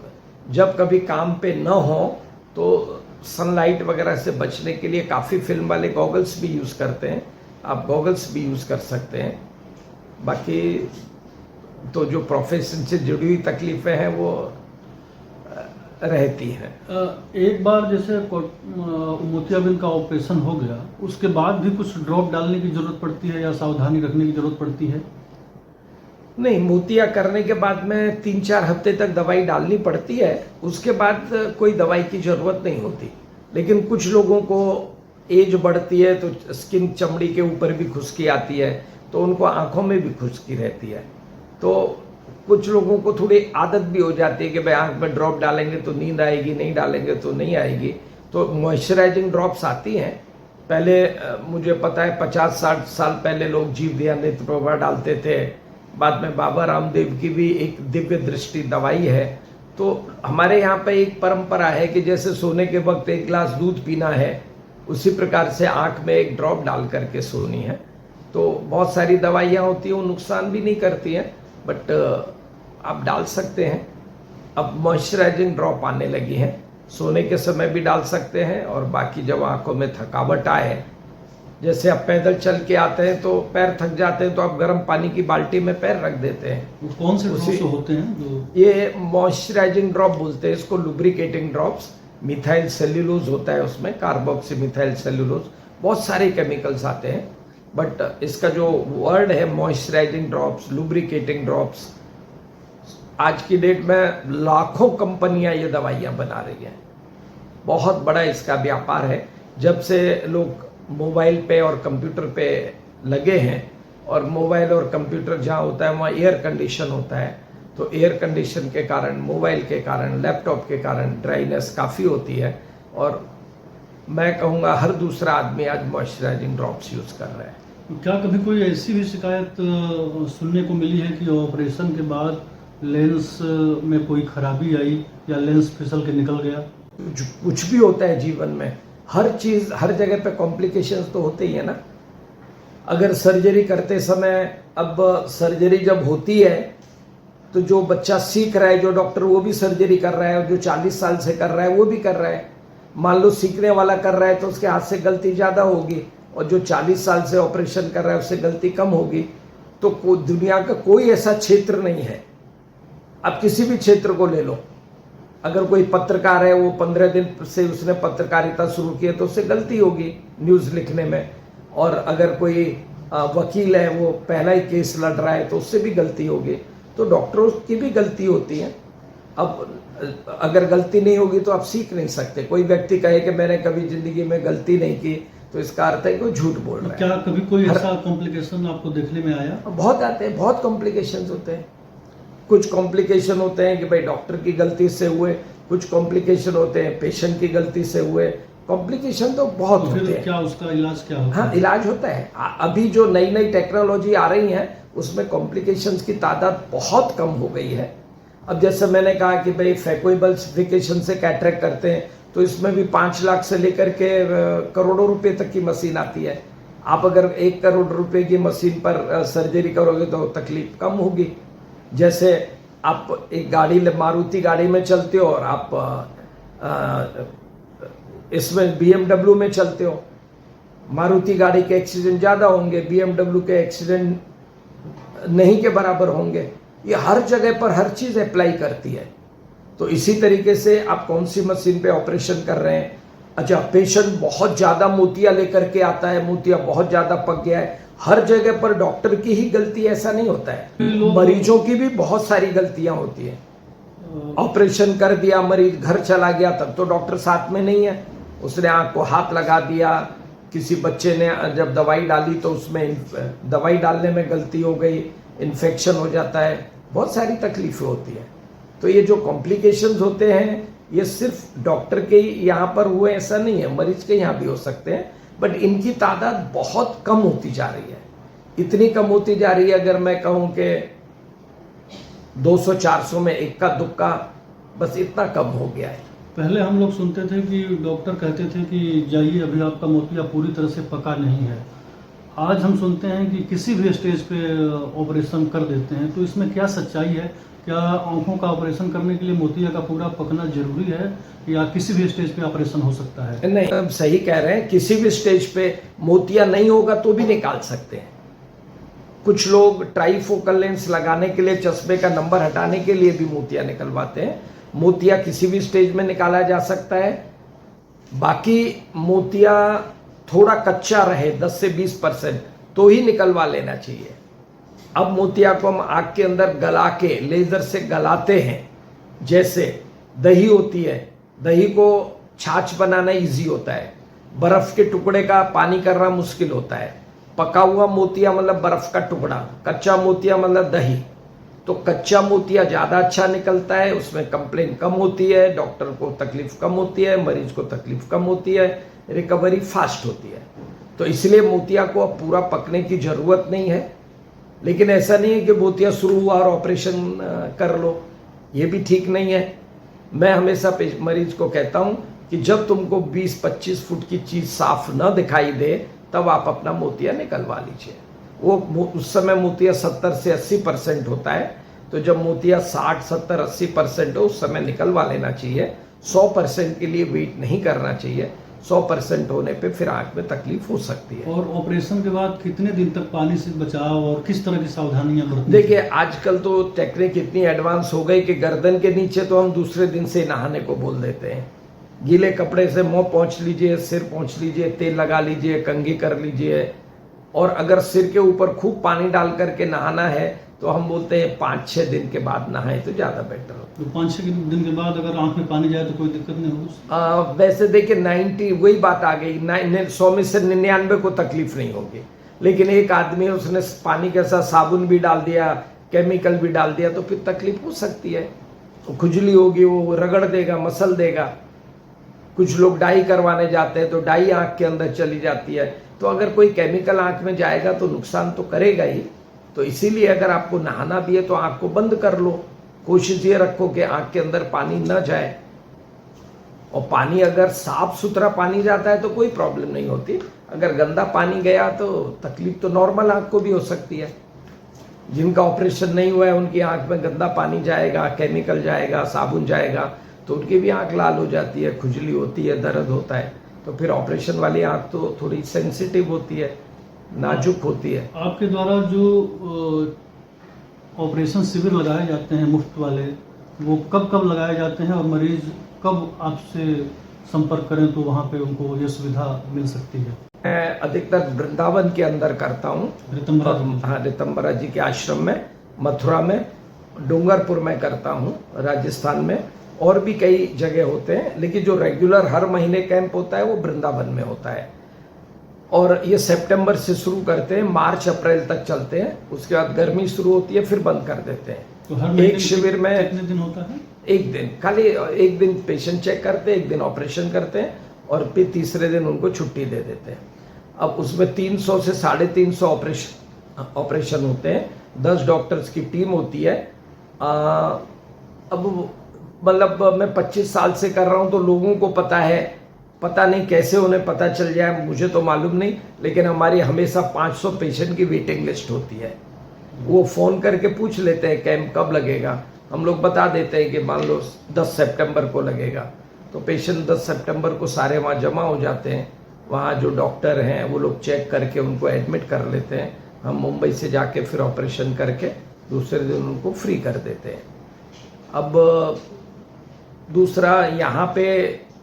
जब कभी काम पे न हो तो सनलाइट वगैरह से बचने के लिए काफ़ी फिल्म वाले गॉगल्स भी यूज़ करते हैं, आप गॉगल्स भी यूज़ कर सकते हैं। बाकी तो जो प्रोफेशन से जुड़ी हुई तकलीफ़ें हैं वो रहती हैं। एक बार जैसे मोतियाबिंद का ऑपरेशन हो गया, उसके बाद भी कुछ ड्रॉप डालने की जरूरत पड़ती है या सावधानी रखने की जरूरत पड़ती है? नहीं, मोतिया करने के बाद में 3-4 हफ्ते तक दवाई डालनी पड़ती है, उसके बाद कोई दवाई की ज़रूरत नहीं होती। लेकिन कुछ लोगों को एज बढ़ती है तो स्किन, चमड़ी के ऊपर भी खुश्की आती है, तो उनको आंखों में भी खुश्की रहती है। तो कुछ लोगों को थोड़ी आदत भी हो जाती है कि भाई आंख में ड्रॉप डालेंगे तो नींद आएगी, नहीं डालेंगे तो नहीं आएगी। तो मॉइस्चराइजिंग ड्रॉप्स आती हैं। पहले मुझे पता है 50-60 साल पहले लोग जीवदयान्वित प्रभा डालते थे। बाद में बाबा रामदेव की भी एक दिव्य दृष्टि दवाई है। तो हमारे यहाँ पे एक परंपरा है कि जैसे सोने के वक्त एक गिलास दूध पीना है, उसी प्रकार से आंख में एक ड्रॉप डाल करके सोनी है। तो बहुत सारी दवाइयाँ होती हैं, वो नुकसान भी नहीं करती हैं, बट आप डाल सकते हैं। अब मॉइस्चराइजिंग ड्रॉप आने लगी हैं, सोने के समय भी डाल सकते हैं, और बाकी जब आंखों में थकावट आए, जैसे आप पैदल चल के आते हैं तो पैर थक जाते हैं तो आप गर्म पानी की बाल्टी में पैर रख देते हैं। वो कौन से ड्रॉप्स होते हैं जो? ये मॉइस्चराइजिंग ड्रॉप बोलते हैं इसको, लुब्रिकेटिंग ड्रॉप्स। मिथाइल सेल्यूलोज होता है उसमें, कार्बोक्सी मिथाइल सेल्यूलोज, बहुत सारे केमिकल्स आते हैं। बट इसका जो वर्ड है मॉइस्चराइजिंग ड्रॉप्स, लुब्रिकेटिंग ड्रॉप्स, आज की डेट में लाखों कंपनियां ये दवाइयां बना रही हैं। बहुत बड़ा इसका व्यापार है। जब से लोग मोबाइल पे और कंप्यूटर पे लगे हैं, और मोबाइल और कंप्यूटर जहाँ होता है वहाँ एयर कंडीशन होता है, तो एयर कंडीशन के कारण, मोबाइल के कारण, लैपटॉप के कारण ड्राइनेस काफ़ी होती है। और मैं कहूँगा हर दूसरा आदमी आज मॉइस्चराइजिंग ड्रॉप्स यूज़ कर रहा है। क्या कभी कोई ऐसी भी शिकायत सुनने को मिली है कि ऑपरेशन के बाद लेंस में कोई खराबी आई या लेंस फिसल के निकल गया? कुछ भी होता है जीवन में, हर चीज़, हर जगह पे कॉम्प्लिकेशंस तो होते ही है ना। अगर सर्जरी करते समय, अब सर्जरी जब होती है तो जो बच्चा सीख रहा है, जो डॉक्टर, वो भी सर्जरी कर रहा है, और जो 40 साल से कर रहा है वो भी कर रहा है। मान लो सीखने वाला कर रहा है तो उसके हाथ से गलती ज़्यादा होगी, और जो 40 साल से ऑपरेशन कर रहा है उससे गलती कम होगी। तो दुनिया का कोई ऐसा क्षेत्र नहीं है, अब किसी भी क्षेत्र को ले लो, अगर कोई पत्रकार है, वो 15 दिन से उसने पत्रकारिता शुरू की है तो उससे गलती होगी न्यूज़ लिखने में। और अगर कोई वकील है, वो पहला ही केस लड़ रहा है तो उससे भी गलती होगी। तो डॉक्टरों की भी गलती होती है। अब अगर गलती नहीं होगी तो आप सीख नहीं सकते। कोई व्यक्ति कहे कि मैंने कभी जिंदगी में गलती नहीं की, तो इसका अर्थ है कि वो झूठ बोल रहा है। क्या कभी कोई ऐसा कॉम्प्लिकेशन आपको देखने में आया? बहुत आते हैं, बहुत कॉम्प्लिकेशंस होते हैं। कुछ कॉम्प्लिकेशन होते हैं कि भाई डॉक्टर की गलती से हुए, कुछ कॉम्प्लिकेशन होते हैं पेशेंट की गलती से हुए। कॉम्प्लिकेशन तो बहुत तो होते हैं। क्या उसका इलाज क्या होता है? हाँ, इलाज होता है। अभी जो नई नई टेक्नोलॉजी आ रही है उसमें कॉम्प्लिकेशंस की तादाद बहुत कम हो गई है। अब जैसे मैंने कहा कि भाई फैकोएबल्सिफिकेशन से कैटरेक्ट करते हैं, तो इसमें भी 5 लाख से लेकर के करोड़ों रुपए तक की मशीन आती है। आप अगर 1 करोड़ रुपए की मशीन पर सर्जरी करोगे तो तकलीफ कम होगी। जैसे आप एक गाड़ी मारुति गाड़ी में चलते हो और आप इसमें BMW में चलते हो, मारुति गाड़ी के एक्सीडेंट ज़्यादा होंगे, BMW के एक्सीडेंट नहीं के बराबर होंगे। ये हर जगह पर हर चीज़ अप्लाई करती है। तो इसी तरीके से आप कौन सी मशीन पे ऑपरेशन कर रहे हैं। अच्छा, पेशेंट बहुत ज़्यादा मोतिया लेकर के आता है, मोतिया बहुत ज़्यादा पक गया है, हर जगह पर डॉक्टर की ही गलती ऐसा नहीं होता है, मरीजों की भी बहुत सारी गलतियां होती है। ऑपरेशन कर दिया, मरीज घर चला गया, तब तो डॉक्टर साथ में नहीं है, उसने आंख को हाथ लगा दिया, किसी बच्चे ने जब दवाई डाली तो उसमें दवाई डालने में गलती हो गई, इन्फेक्शन हो जाता है, बहुत सारी तकलीफें होती हैं। तो ये जो कॉम्प्लिकेशंस होते हैं ये सिर्फ डॉक्टर के ही यहाँ पर हुए ऐसा नहीं है, मरीज के यहाँ भी हो सकते हैं, बट इनकी तादाद बहुत कम होती जा रही है। इतनी कम होती जा रही है, अगर मैं कहूँ कि 200-400 में इक्का दुक्का, बस इतना कम हो गया है। पहले हम लोग सुनते थे कि डॉक्टर कहते थे कि जाइए, अभी आपका मोतिया पूरी तरह से पका नहीं है। आज हम सुनते हैं कि किसी भी स्टेज पे ऑपरेशन कर देते हैं, तो इसमें क्या सच्चाई है? क्या आंखों का ऑपरेशन करने के लिए मोतिया का पूरा पकना जरूरी है या किसी भी स्टेज पे ऑपरेशन हो सकता है? नहीं, आप सही कह रहे हैं, किसी भी स्टेज पे मोतिया नहीं होगा तो भी निकाल सकते हैं। कुछ लोग ट्राइफोकल लेंस लगाने के लिए, चश्मे का नंबर हटाने के लिए भी मोतिया निकलवाते हैं। मोतिया किसी भी स्टेज में निकाला जा सकता है। बाकी मोतिया थोड़ा कच्चा रहे 10 से 20% तो ही निकलवा लेना चाहिए। अब मोतिया को हम आँख के अंदर गला के लेजर से गलाते हैं, जैसे दही होती है, दही को छाछ बनाना इजी होता है, बर्फ के टुकड़े का पानी करना मुश्किल होता है। पका हुआ मोतिया मतलब बर्फ का टुकड़ा, कच्चा मोतिया मतलब दही। तो कच्चा मोतिया ज़्यादा अच्छा निकलता है, उसमें कंप्लेन कम होती है, डॉक्टर को तकलीफ कम होती है, मरीज को तकलीफ कम होती है, रिकवरी फास्ट होती है। तो इसलिए मोतिया को अब पूरा पकने की ज़रूरत नहीं है। लेकिन ऐसा नहीं है कि मोतिया शुरू हुआ और ऑपरेशन कर लो, ये भी ठीक नहीं है। मैं हमेशा मरीज को कहता हूँ कि जब तुमको 20-25 फुट की चीज़ साफ न दिखाई दे तब आप अपना मोतिया निकलवा लीजिए। वो उस समय मोतिया 70 से 80% होता है, तो जब मोतिया 60, 70, 80% हो उस समय निकलवा लेना चाहिए। 100% के लिए वेट नहीं करना चाहिए। 100% होने पे फिर आंख में तकलीफ हो सकती है। और ऑपरेशन के बाद कितने दिन तक पानी से बचाव और किस तरह की सावधानियां बरतनी? देखिए, आजकल तो टेक्निक इतनी एडवांस हो गई कि गर्दन के नीचे तो हम दूसरे दिन से नहाने को बोल देते हैं। गीले कपड़े से मुंह पोंछ लीजिए, सिर पोंछ लीजिए, तेल लगा लीजिए, कंघी कर लीजिए। और अगर सिर के ऊपर खूब पानी डाल करके नहाना है तो हम बोलते हैं 5-6 दिन के बाद नहाएं तो ज़्यादा बेटर हो। तो 5-6 दिन के बाद अगर आंख में पानी जाए तो कोई दिक्कत नहीं होगी? वैसे देखिए 90, वही बात आ गई, 100 में से 99 को तकलीफ नहीं होगी। लेकिन एक आदमी उसने पानी के साथ साबुन भी डाल दिया, केमिकल भी डाल दिया, तो फिर तकलीफ हो सकती है। खुजली होगी, वो रगड़ देगा, मसल देगा। कुछ लोग डाई करवाने जाते हैं तो डाई आंख के अंदर चली जाती है। तो अगर कोई केमिकल आंख में जाएगा तो नुकसान तो करेगा ही। तो इसीलिए अगर आपको नहाना भी है तो आंख को बंद कर लो। कोशिश ये रखो कि आंख के अंदर पानी न जाए। और पानी अगर साफ सुथरा पानी जाता है तो कोई प्रॉब्लम नहीं होती। अगर गंदा पानी गया तो तकलीफ तो नॉर्मल आंख को भी हो सकती है। जिनका ऑपरेशन नहीं हुआ है उनकी आंख में गंदा पानी जाएगा, केमिकल जाएगा, साबुन जाएगा, तो उनकी भी आंख लाल हो जाती है, खुजली होती है, दर्द होता है। तो फिर ऑपरेशन वाली आंख तो थोड़ी सेंसिटिव होती है, नाजुक होती है। आपके द्वारा जो ऑपरेशन शिविर लगाए जाते हैं मुफ्त वाले, वो कब कब लगाए जाते हैं और मरीज कब आपसे संपर्क करें तो वहाँ पे उनको ये सुविधा मिल सकती है? मैं अधिकतर वृंदावन के अंदर करता हूँ, रितंबरा जी के आश्रम में, मथुरा में, डूंगरपुर में करता हूँ, राजस्थान में, और भी कई जगह होते हैं। लेकिन जो रेगुलर हर महीने कैंप होता है वो वृंदावन में होता है। और ये सितंबर से शुरू करते हैं, मार्च अप्रैल तक चलते हैं। उसके बाद गर्मी शुरू होती है, फिर बंद कर देते हैं। तो हर एक शिविर में कितने दिन होता है? एक दिन, खाली एक दिन पेशेंट चेक करते हैं, एक दिन ऑपरेशन करते हैं और फिर तीसरे दिन उनको छुट्टी दे देते हैं। अब उसमें 300 से 350 ऑपरेशन होते हैं। 10 डॉक्टर्स की टीम होती है। अब मतलब मैं 25 साल से कर रहा हूँ तो लोगों को पता है, पता नहीं कैसे उन्हें पता चल जाए मुझे तो मालूम नहीं। लेकिन हमारी हमेशा 500 पेशेंट की वेटिंग लिस्ट होती है। वो फ़ोन करके पूछ लेते हैं कैंप कब लगेगा, हम लोग बता देते हैं कि मान लो 10 सितंबर को लगेगा, तो पेशेंट 10 सितंबर को सारे वहाँ जमा हो जाते हैं। वहाँ जो डॉक्टर हैं वो लोग चेक करके उनको एडमिट कर लेते हैं। हम मुंबई से जाके फिर ऑपरेशन करके दूसरे दिन उनको फ्री कर देते हैं। अब दूसरा, यहाँ पे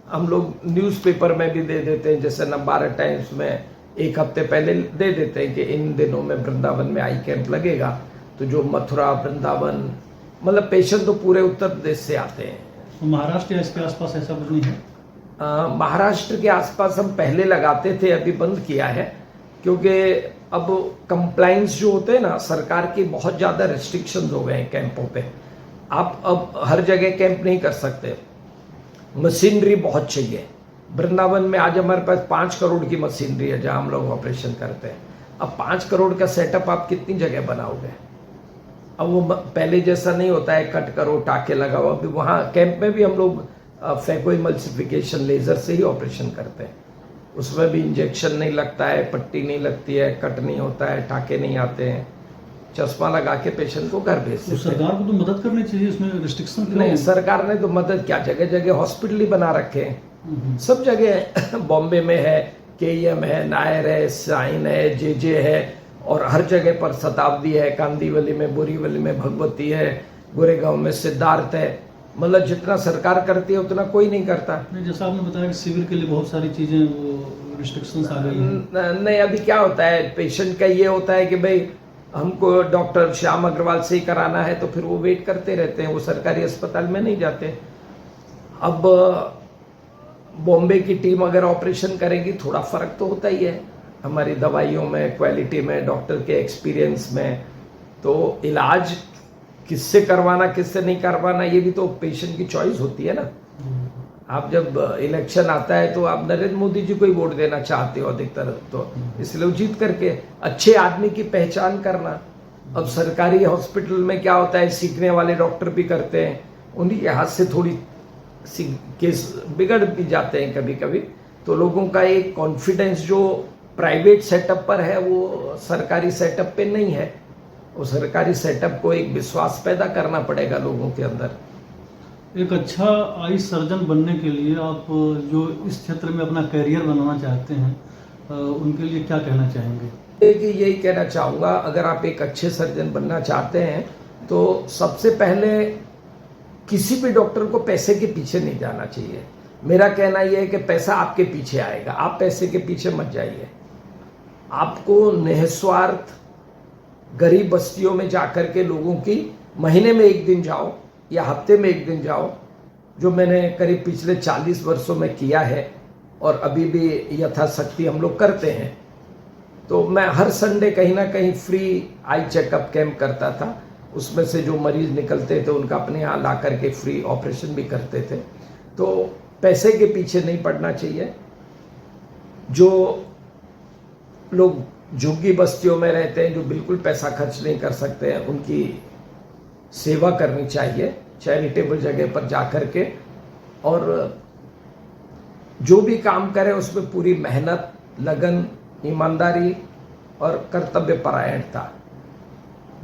हम लोग न्यूज़पेपर में भी दे देते हैं, जैसे नवभारत टाइम्स में एक हफ्ते पहले दे देते हैं कि इन दिनों में वृंदावन में आई कैंप लगेगा। तो जो मथुरा, वृंदावन, मतलब पेशेंट तो पूरे उत्तर प्रदेश से आते हैं। तो महाराष्ट्र या इसके आसपास ऐसा कुछ नहीं है? महाराष्ट्र के आसपास हम पहले लगाते थे, अभी बंद किया है, क्योंकि अब कंप्लाइंस जो होते हैं ना, सरकार की बहुत ज़्यादा रिस्ट्रिक्शंस हो गए हैं कैंपों पे। आप अब हर जगह कैंप नहीं कर सकते, मशीनरी बहुत चाहिए। वृंदावन में आज हमारे पास 5 करोड़ की मशीनरी है जहाँ हम लोग ऑपरेशन करते हैं। अब 5 करोड़ का सेटअप आप कितनी जगह बनाओगे? अब वो पहले जैसा नहीं होता है कट करो टाके लगाओ। अभी वहाँ कैंप में भी हम लोग फेको इमल्सिफिकेशन लेज़र से ही ऑपरेशन करते हैं। उसमें भी इंजेक्शन नहीं लगता है, पट्टी नहीं लगती है, कट नहीं होता है, टाके नहीं आते हैं, चश्मा लगा के पेशेंट को घर भेज देते हैं। सरकार को तो मदद करनी चाहिए, इसमें रिस्ट्रिक्शन नहीं, सरकार ने तो मदद क्या, जगह जगह हॉस्पिटल ही बना रखे हैं, सब जगह। बॉम्बे में है, केईएम है, नायर है, साइन है, जे है, और हर जगह पर शताब्दी है, कांदीवली में, बोरीवली में भगवती है, गोरेगांव में सिद्धार्थ है। मतलब जितना सरकार करती है उतना कोई नहीं करता। नहीं, जैसा आपने बताया कि सिविल के लिए बहुत सारी चीज़ें वो रिस्ट्रिक्शंस आ गई हैं। नहीं, अभी क्या होता है, पेशेंट का ये होता है कि भाई हमको डॉक्टर श्याम अग्रवाल से ही कराना है, तो फिर वो वेट करते रहते हैं, वो सरकारी अस्पताल में नहीं जाते। अब बॉम्बे की टीम अगर ऑपरेशन करेगी, थोड़ा फर्क तो होता ही है हमारी दवाइयों में, क्वालिटी में, डॉक्टर के एक्सपीरियंस में। तो इलाज किससे करवाना, किससे नहीं करवाना, ये भी तो पेशेंट की चॉइस होती है ना। आप जब इलेक्शन आता है तो आप नरेंद्र मोदी जी को ही वोट देना चाहते हो अधिकतर, तो इसलिए जीत करके अच्छे आदमी की पहचान करना। अब सरकारी हॉस्पिटल में क्या होता है, सीखने वाले डॉक्टर भी करते हैं, उन्हीं के हाथ से थोड़ी केस बिगड़ भी जाते हैं कभी कभी। तो लोगों का एक कॉन्फिडेंस जो प्राइवेट सेटअप पर है वो सरकारी सेटअप पे नहीं है। वो सरकारी सेटअप को एक विश्वास पैदा करना पड़ेगा लोगों के अंदर। एक अच्छा आई सर्जन बनने के लिए आप जो इस क्षेत्र में अपना करियर बनाना चाहते हैं, उनके लिए क्या कहना चाहेंगे? कि यही कहना चाहूँगा, अगर आप एक अच्छे सर्जन बनना चाहते हैं तो सबसे पहले किसी भी डॉक्टर को पैसे के पीछे नहीं जाना चाहिए। मेरा कहना यह है कि पैसा आपके पीछे आएगा, आप पैसे के पीछे मत जाइए। आपको निस्वार्थ गरीब बस्तियों में जाकर के लोगों की महीने में एक दिन जाओ या हफ्ते में एक दिन जाओ, जो मैंने करीब पिछले 40 वर्षों में किया है और अभी भी यथाशक्ति हम लोग करते हैं। तो मैं हर संडे कहीं ना कहीं फ्री आई चेकअप कैंप करता था। उसमें से जो मरीज निकलते थे उनका अपने यहाँ ला करके फ्री ऑपरेशन भी करते थे। तो पैसे के पीछे नहीं पड़ना चाहिए। जो लोग झुग्गी बस्तियों में रहते हैं, जो बिल्कुल पैसा खर्च नहीं कर सकते हैं, उनकी सेवा करनी चाहिए चैरिटेबल जगह पर जा कर के। और जो भी काम करें उसमें पूरी मेहनत, लगन, ईमानदारी और कर्तव्य परायणता।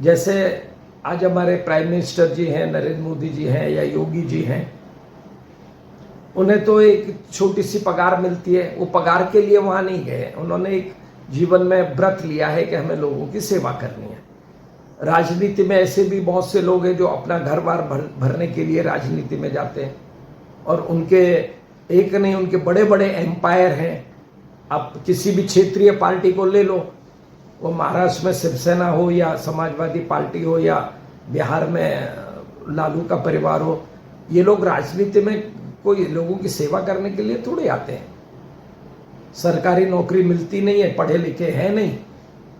जैसे आज हमारे प्राइम मिनिस्टर जी हैं, नरेंद्र मोदी जी हैं या योगी जी हैं, उन्हें तो एक छोटी सी पगार मिलती है, वो पगार के लिए वहाँ नहीं गए। उन्होंने एक जीवन में व्रत लिया है कि हमें लोगों की सेवा करनी है। राजनीति में ऐसे भी बहुत से लोग हैं जो अपना घर बार भरने के लिए राजनीति में जाते हैं, और उनके एक नहीं, उनके बड़े बड़े एम्पायर हैं। आप किसी भी क्षेत्रीय पार्टी को ले लो, वो महाराष्ट्र में शिवसेना हो या समाजवादी पार्टी हो या बिहार में लालू का परिवार हो, ये लोग राजनीति में कोई लोगों की सेवा करने के लिए थोड़े आते हैं। सरकारी नौकरी मिलती नहीं है, पढ़े लिखे हैं नहीं,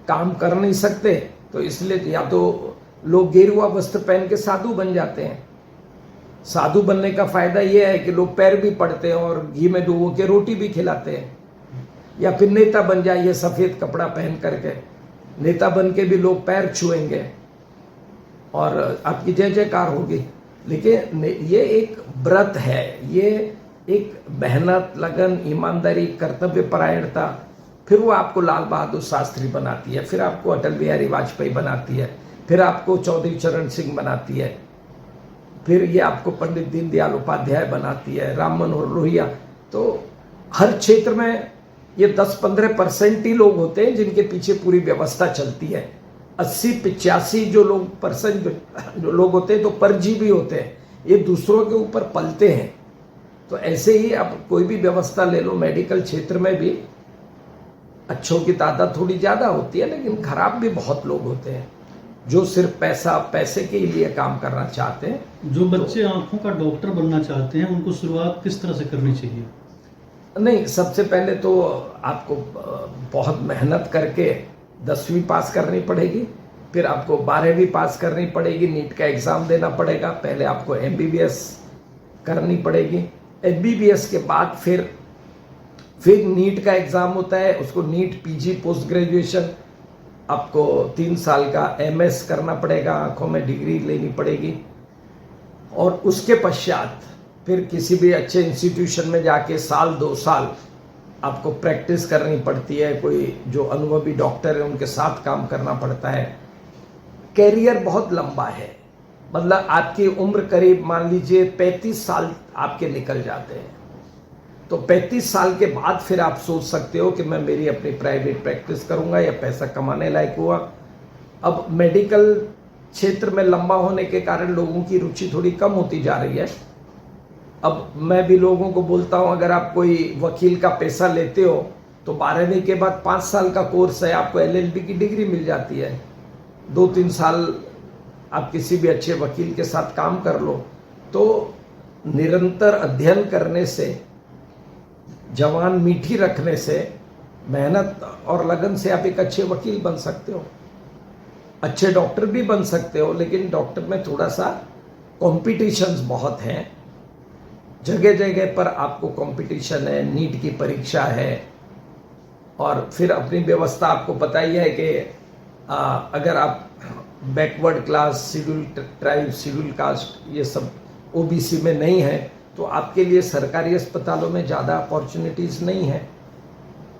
काम कर नहीं सकते, तो इसलिए या तो लोग गेरुआ वस्त्र पहन के साधु बन जाते हैं। साधु बनने का फायदा यह है कि लोग पैर भी पड़ते हैं और घी में डुबो के रोटी भी खिलाते हैं। या फिर नेता बन जाइए सफेद कपड़ा पहन करके, नेता बन के भी लोग पैर छुएंगे और आपकी जय जयकार होगी। लेकिन ये एक व्रत है, ये एक मेहनत, लगन, ईमानदारी, कर्तव्य परायणता, फिर वो आपको लाल बहादुर शास्त्री बनाती है, फिर आपको अटल बिहारी वाजपेयी बनाती है, फिर आपको चौधरी चरण सिंह बनाती है। फिर ये आपको पंडित दीनदयाल उपाध्याय बनाती है, राम मनोहर लोहिया। तो हर क्षेत्र में ये 10-15% ही लोग होते हैं जिनके पीछे पूरी व्यवस्था चलती है। 80-85 जो लोग होते हैं तो परजीवी होते हैं, ये दूसरों के ऊपर पलते हैं। तो ऐसे ही आप कोई भी व्यवस्था ले लो, मेडिकल क्षेत्र में भी अच्छों की तादाद थोड़ी ज़्यादा होती है, लेकिन खराब भी बहुत लोग होते हैं जो सिर्फ पैसे के लिए काम करना चाहते हैं। जो बच्चे आंखों का डॉक्टर बनना चाहते हैं उनको शुरुआत किस तरह से करनी चाहिए? नहीं, सबसे पहले तो आपको बहुत मेहनत करके 10वीं पास करनी पड़ेगी, फिर आपको 12वीं पास करनी पड़ेगी, नीट का एग्ज़ाम देना पड़ेगा, पहले आपको MBBS करनी पड़ेगी। MBBS के बाद फिर नीट का एग्ज़ाम होता है, उसको नीट PG पोस्ट ग्रेजुएशन, आपको 3 साल का MS करना पड़ेगा, आंखों में डिग्री लेनी पड़ेगी। और उसके पश्चात फिर किसी भी अच्छे इंस्टीट्यूशन में जाके 1-2 साल आपको प्रैक्टिस करनी पड़ती है, कोई जो अनुभवी डॉक्टर है उनके साथ काम करना पड़ता है। कैरियर बहुत लंबा है, मतलब आपकी उम्र करीब मान लीजिए 35 साल आपके निकल जाते हैं। तो 35 साल के बाद फिर आप सोच सकते हो कि मैं मेरी अपनी प्राइवेट प्रैक्टिस करूंगा या पैसा कमाने लायक हुआ। अब मेडिकल क्षेत्र में लंबा होने के कारण लोगों की रुचि थोड़ी कम होती जा रही है। अब मैं भी लोगों को बोलता हूं, अगर आप कोई वकील का पैसा लेते हो तो 12वीं के बाद 5 साल का कोर्स है, आपको LLB की डिग्री मिल जाती है। 2-3 साल आप किसी भी अच्छे वकील के साथ काम कर लो। तो निरंतर अध्ययन करने से, जवान मीठी रखने से, मेहनत और लगन से आप एक अच्छे वकील बन सकते हो, अच्छे डॉक्टर भी बन सकते हो। लेकिन डॉक्टर में थोड़ा सा कॉम्पिटिशन्स बहुत हैं, जगह जगह पर आपको कंपटीशन है, नीट की परीक्षा है। और फिर अपनी व्यवस्था आपको पता ही है कि अगर आप backward class, schedule tribe, schedule caste, ये सब OBC में नहीं है तो आपके लिए सरकारी अस्पतालों में ज़्यादा अपॉर्चुनिटीज़ नहीं है।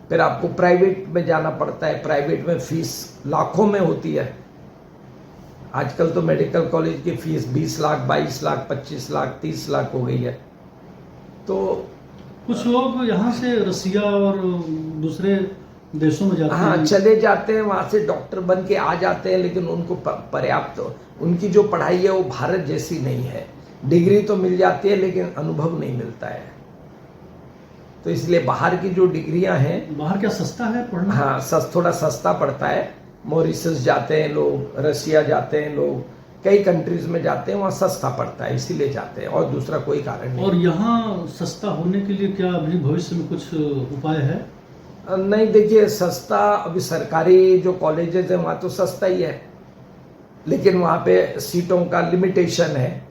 फिर आपको प्राइवेट में जाना पड़ता है, प्राइवेट में फीस लाखों में होती है। आजकल तो मेडिकल कॉलेज की फीस 20 लाख, 22 लाख, 25 लाख, 30 लाख हो गई है। तो कुछ लोग यहाँ से रसिया और दूसरे देशों में जाते हैं। हाँ, चले जाते हैं, वहाँ से डॉक्टर बन के आ जाते हैं, लेकिन उनको पर्याप्त, उनकी जो पढ़ाई है वो भारत जैसी नहीं है। डिग्री तो मिल जाती है लेकिन अनुभव नहीं मिलता है। तो इसलिए बाहर की जो डिग्रियां हैं, बाहर क्या सस्ता है पढ़ना? हाँ, थोड़ा सस्ता पड़ता है। मॉरिशस जाते हैं लोग, रसिया जाते हैं लोग, कई कंट्रीज में जाते हैं, वहाँ सस्ता पड़ता है इसीलिए जाते हैं, और दूसरा कोई कारण नहीं। और यहाँ सस्ता होने के लिए क्या अभी भविष्य में कुछ उपाय है? नहीं, देखिए, सस्ता अभी सरकारी जो कॉलेजेस हैं वहाँ तो सस्ता ही है, लेकिन वहाँ पे सीटों का लिमिटेशन है।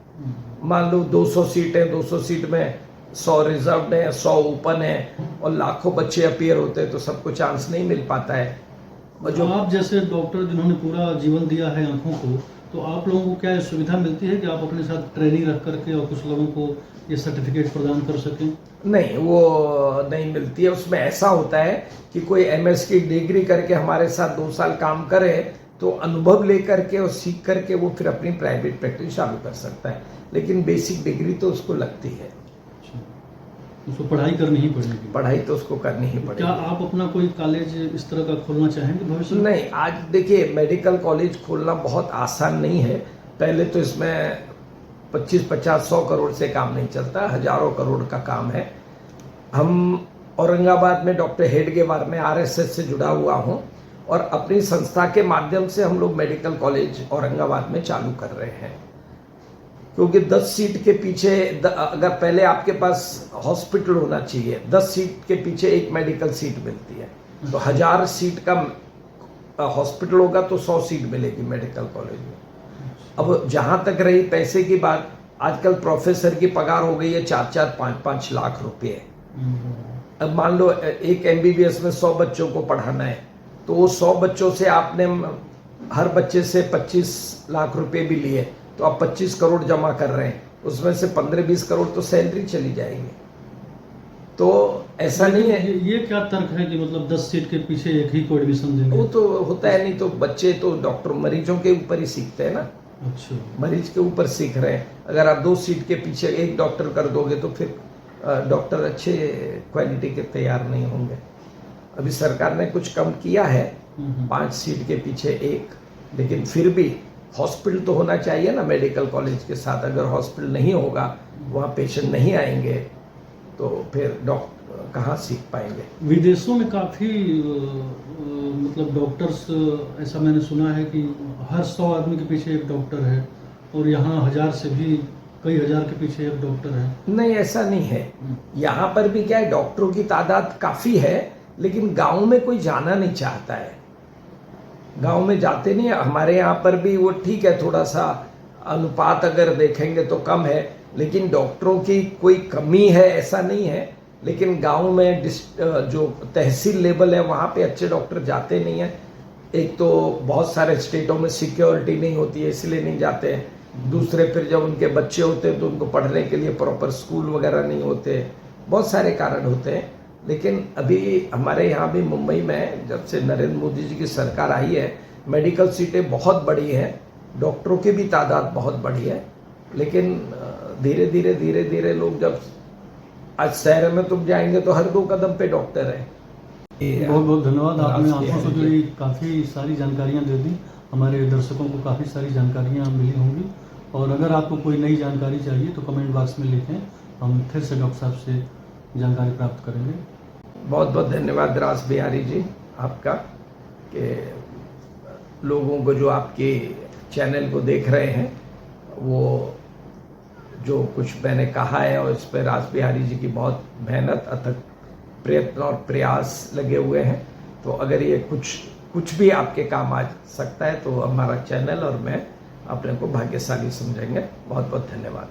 मान लो 200 सीट है, 200 सीट में 100 रिजर्व्ड है, 100 ओपन है, और लाखों बच्चे अपीयर होते हैं तो सबको चांस नहीं मिल पाता है। और जो आप जैसे डॉक्टर जिन्होंने पूरा जीवन दिया है आंखों को, तो आप लोगों को क्या सुविधा मिलती है कि आप अपने साथ ट्रेनिंग रख करके और कुछ लोगों को ये सर्टिफिकेट प्रदान कर सकें? नहीं, वो नहीं मिलती है। उसमें ऐसा होता है कि कोई MS की डिग्री करके हमारे साथ 2 साल काम करे तो अनुभव लेकर के और सीख करके वो फिर अपनी प्राइवेट प्रैक्टिस चालू कर सकता है, लेकिन बेसिक डिग्री तो उसको लगती है। उसको पढ़ाई करनी ही पड़ेगी? पढ़ाई तो उसको करनी ही पड़ेगी। क्या आप अपना कोई कॉलेज इस तरह का खोलना चाहेंगे भविष्य में? नहीं, आज देखिए, मेडिकल कॉलेज खोलना बहुत आसान नहीं है। पहले तो इसमें 25-50-100 करोड़ से काम नहीं चलता, हजारों करोड़ का काम है। हम औरंगाबाद में डॉक्टर हेडगेवार में RSS से जुड़ा हुआ हूँ, और अपनी संस्था के माध्यम से हम लोग मेडिकल कॉलेज औरंगाबाद में चालू कर रहे हैं। क्योंकि 10 सीट के पीछे, अगर पहले आपके पास हॉस्पिटल होना चाहिए, 10 सीट के पीछे एक मेडिकल सीट मिलती है, तो 1000 सीट का हॉस्पिटल होगा तो 100 सीट मिलेगी मेडिकल कॉलेज में। अब जहां तक रही पैसे की बात, आजकल प्रोफेसर की पगार हो गई है 4-4, 5-5 लाख रुपए। अब मान लो एक MBBS में 100 बच्चों को पढ़ाना है, तो वो 100 बच्चों से आपने हर बच्चे से 25 लाख रुपए भी लिए, तो आप 25 करोड़ जमा कर रहे हैं, उसमें से 15-20 करोड़ तो सैलरी चली जाएगी। तो ऐसा नहीं है। ये क्या तर्क है कि मतलब 10 सीट के पीछे एक ही को एडमिशन देंगे? वो तो होता है, नहीं तो बच्चे तो डॉक्टर मरीजों के ऊपर ही सीखते हैं ना। अच्छा। मरीज के ऊपर सीख रहे हैं। अगर आप 2 सीट के पीछे एक डॉक्टर कर दोगे तो फिर डॉक्टर अच्छे क्वालिटी के तैयार नहीं होंगे। अभी सरकार ने कुछ कम किया है, 5 सीट के पीछे एक, लेकिन फिर भी हॉस्पिटल तो होना चाहिए ना मेडिकल कॉलेज के साथ। अगर हॉस्पिटल नहीं होगा, वहाँ पेशेंट नहीं आएंगे, तो फिर डॉक्टर कहाँ सीख पाएंगे। विदेशों में काफ़ी मतलब डॉक्टर्स, ऐसा मैंने सुना है कि हर 100 आदमी के पीछे एक डॉक्टर है, और यहाँ 1000 से भी कई हजार के पीछे एक डॉक्टर है। नहीं, ऐसा नहीं है। यहाँ पर भी क्या है, डॉक्टरों की तादाद काफ़ी है, लेकिन गांव में कोई जाना नहीं चाहता है। गांव में जाते नहीं है। हमारे यहाँ पर भी वो ठीक है, थोड़ा सा अनुपात अगर देखेंगे तो कम है, लेकिन डॉक्टरों की कोई कमी है ऐसा नहीं है। लेकिन गांव में जो तहसील लेवल है वहाँ पे अच्छे डॉक्टर जाते नहीं हैं। एक तो बहुत सारे स्टेटों में सिक्योरिटी नहीं होती है, इसलिए नहीं जाते हैं। दूसरे, फिर जब उनके बच्चे होते हैं तो उनको पढ़ने के लिए प्रॉपर स्कूल वगैरह नहीं होते। बहुत सारे कारण होते हैं। लेकिन अभी हमारे यहाँ भी मुंबई में जब से नरेंद्र मोदी जी की सरकार आई है, मेडिकल सीटें बहुत बड़ी हैं, डॉक्टरों की भी तादाद बहुत बड़ी है। लेकिन धीरे धीरे लोग, जब आज शहर में तुम जाएंगे तो हर 2 कदम पे डॉक्टर है। बहुत बहुत धन्यवाद, आपने आंखों से जुड़ी काफ़ी सारी जानकारियाँ दे दी। हमारे दर्शकों को काफ़ी सारी जानकारियाँ मिली होंगी, और अगर आपको कोई नई जानकारी चाहिए तो कमेंट बॉक्स में लिखें, हम फिर से डॉक्टर साहब से जानकारी प्राप्त करेंगे। बहुत बहुत धन्यवाद रास बिहारी जी आपका, कि लोगों को जो आपके चैनल को देख रहे हैं, वो जो कुछ मैंने कहा है और इस पर रास बिहारी जी की बहुत मेहनत, अथक प्रयत्न और प्रयास लगे हुए हैं। तो अगर ये कुछ भी आपके काम आ सकता है तो हमारा चैनल और मैं अपने को भाग्यशाली समझेंगे। बहुत बहुत धन्यवाद।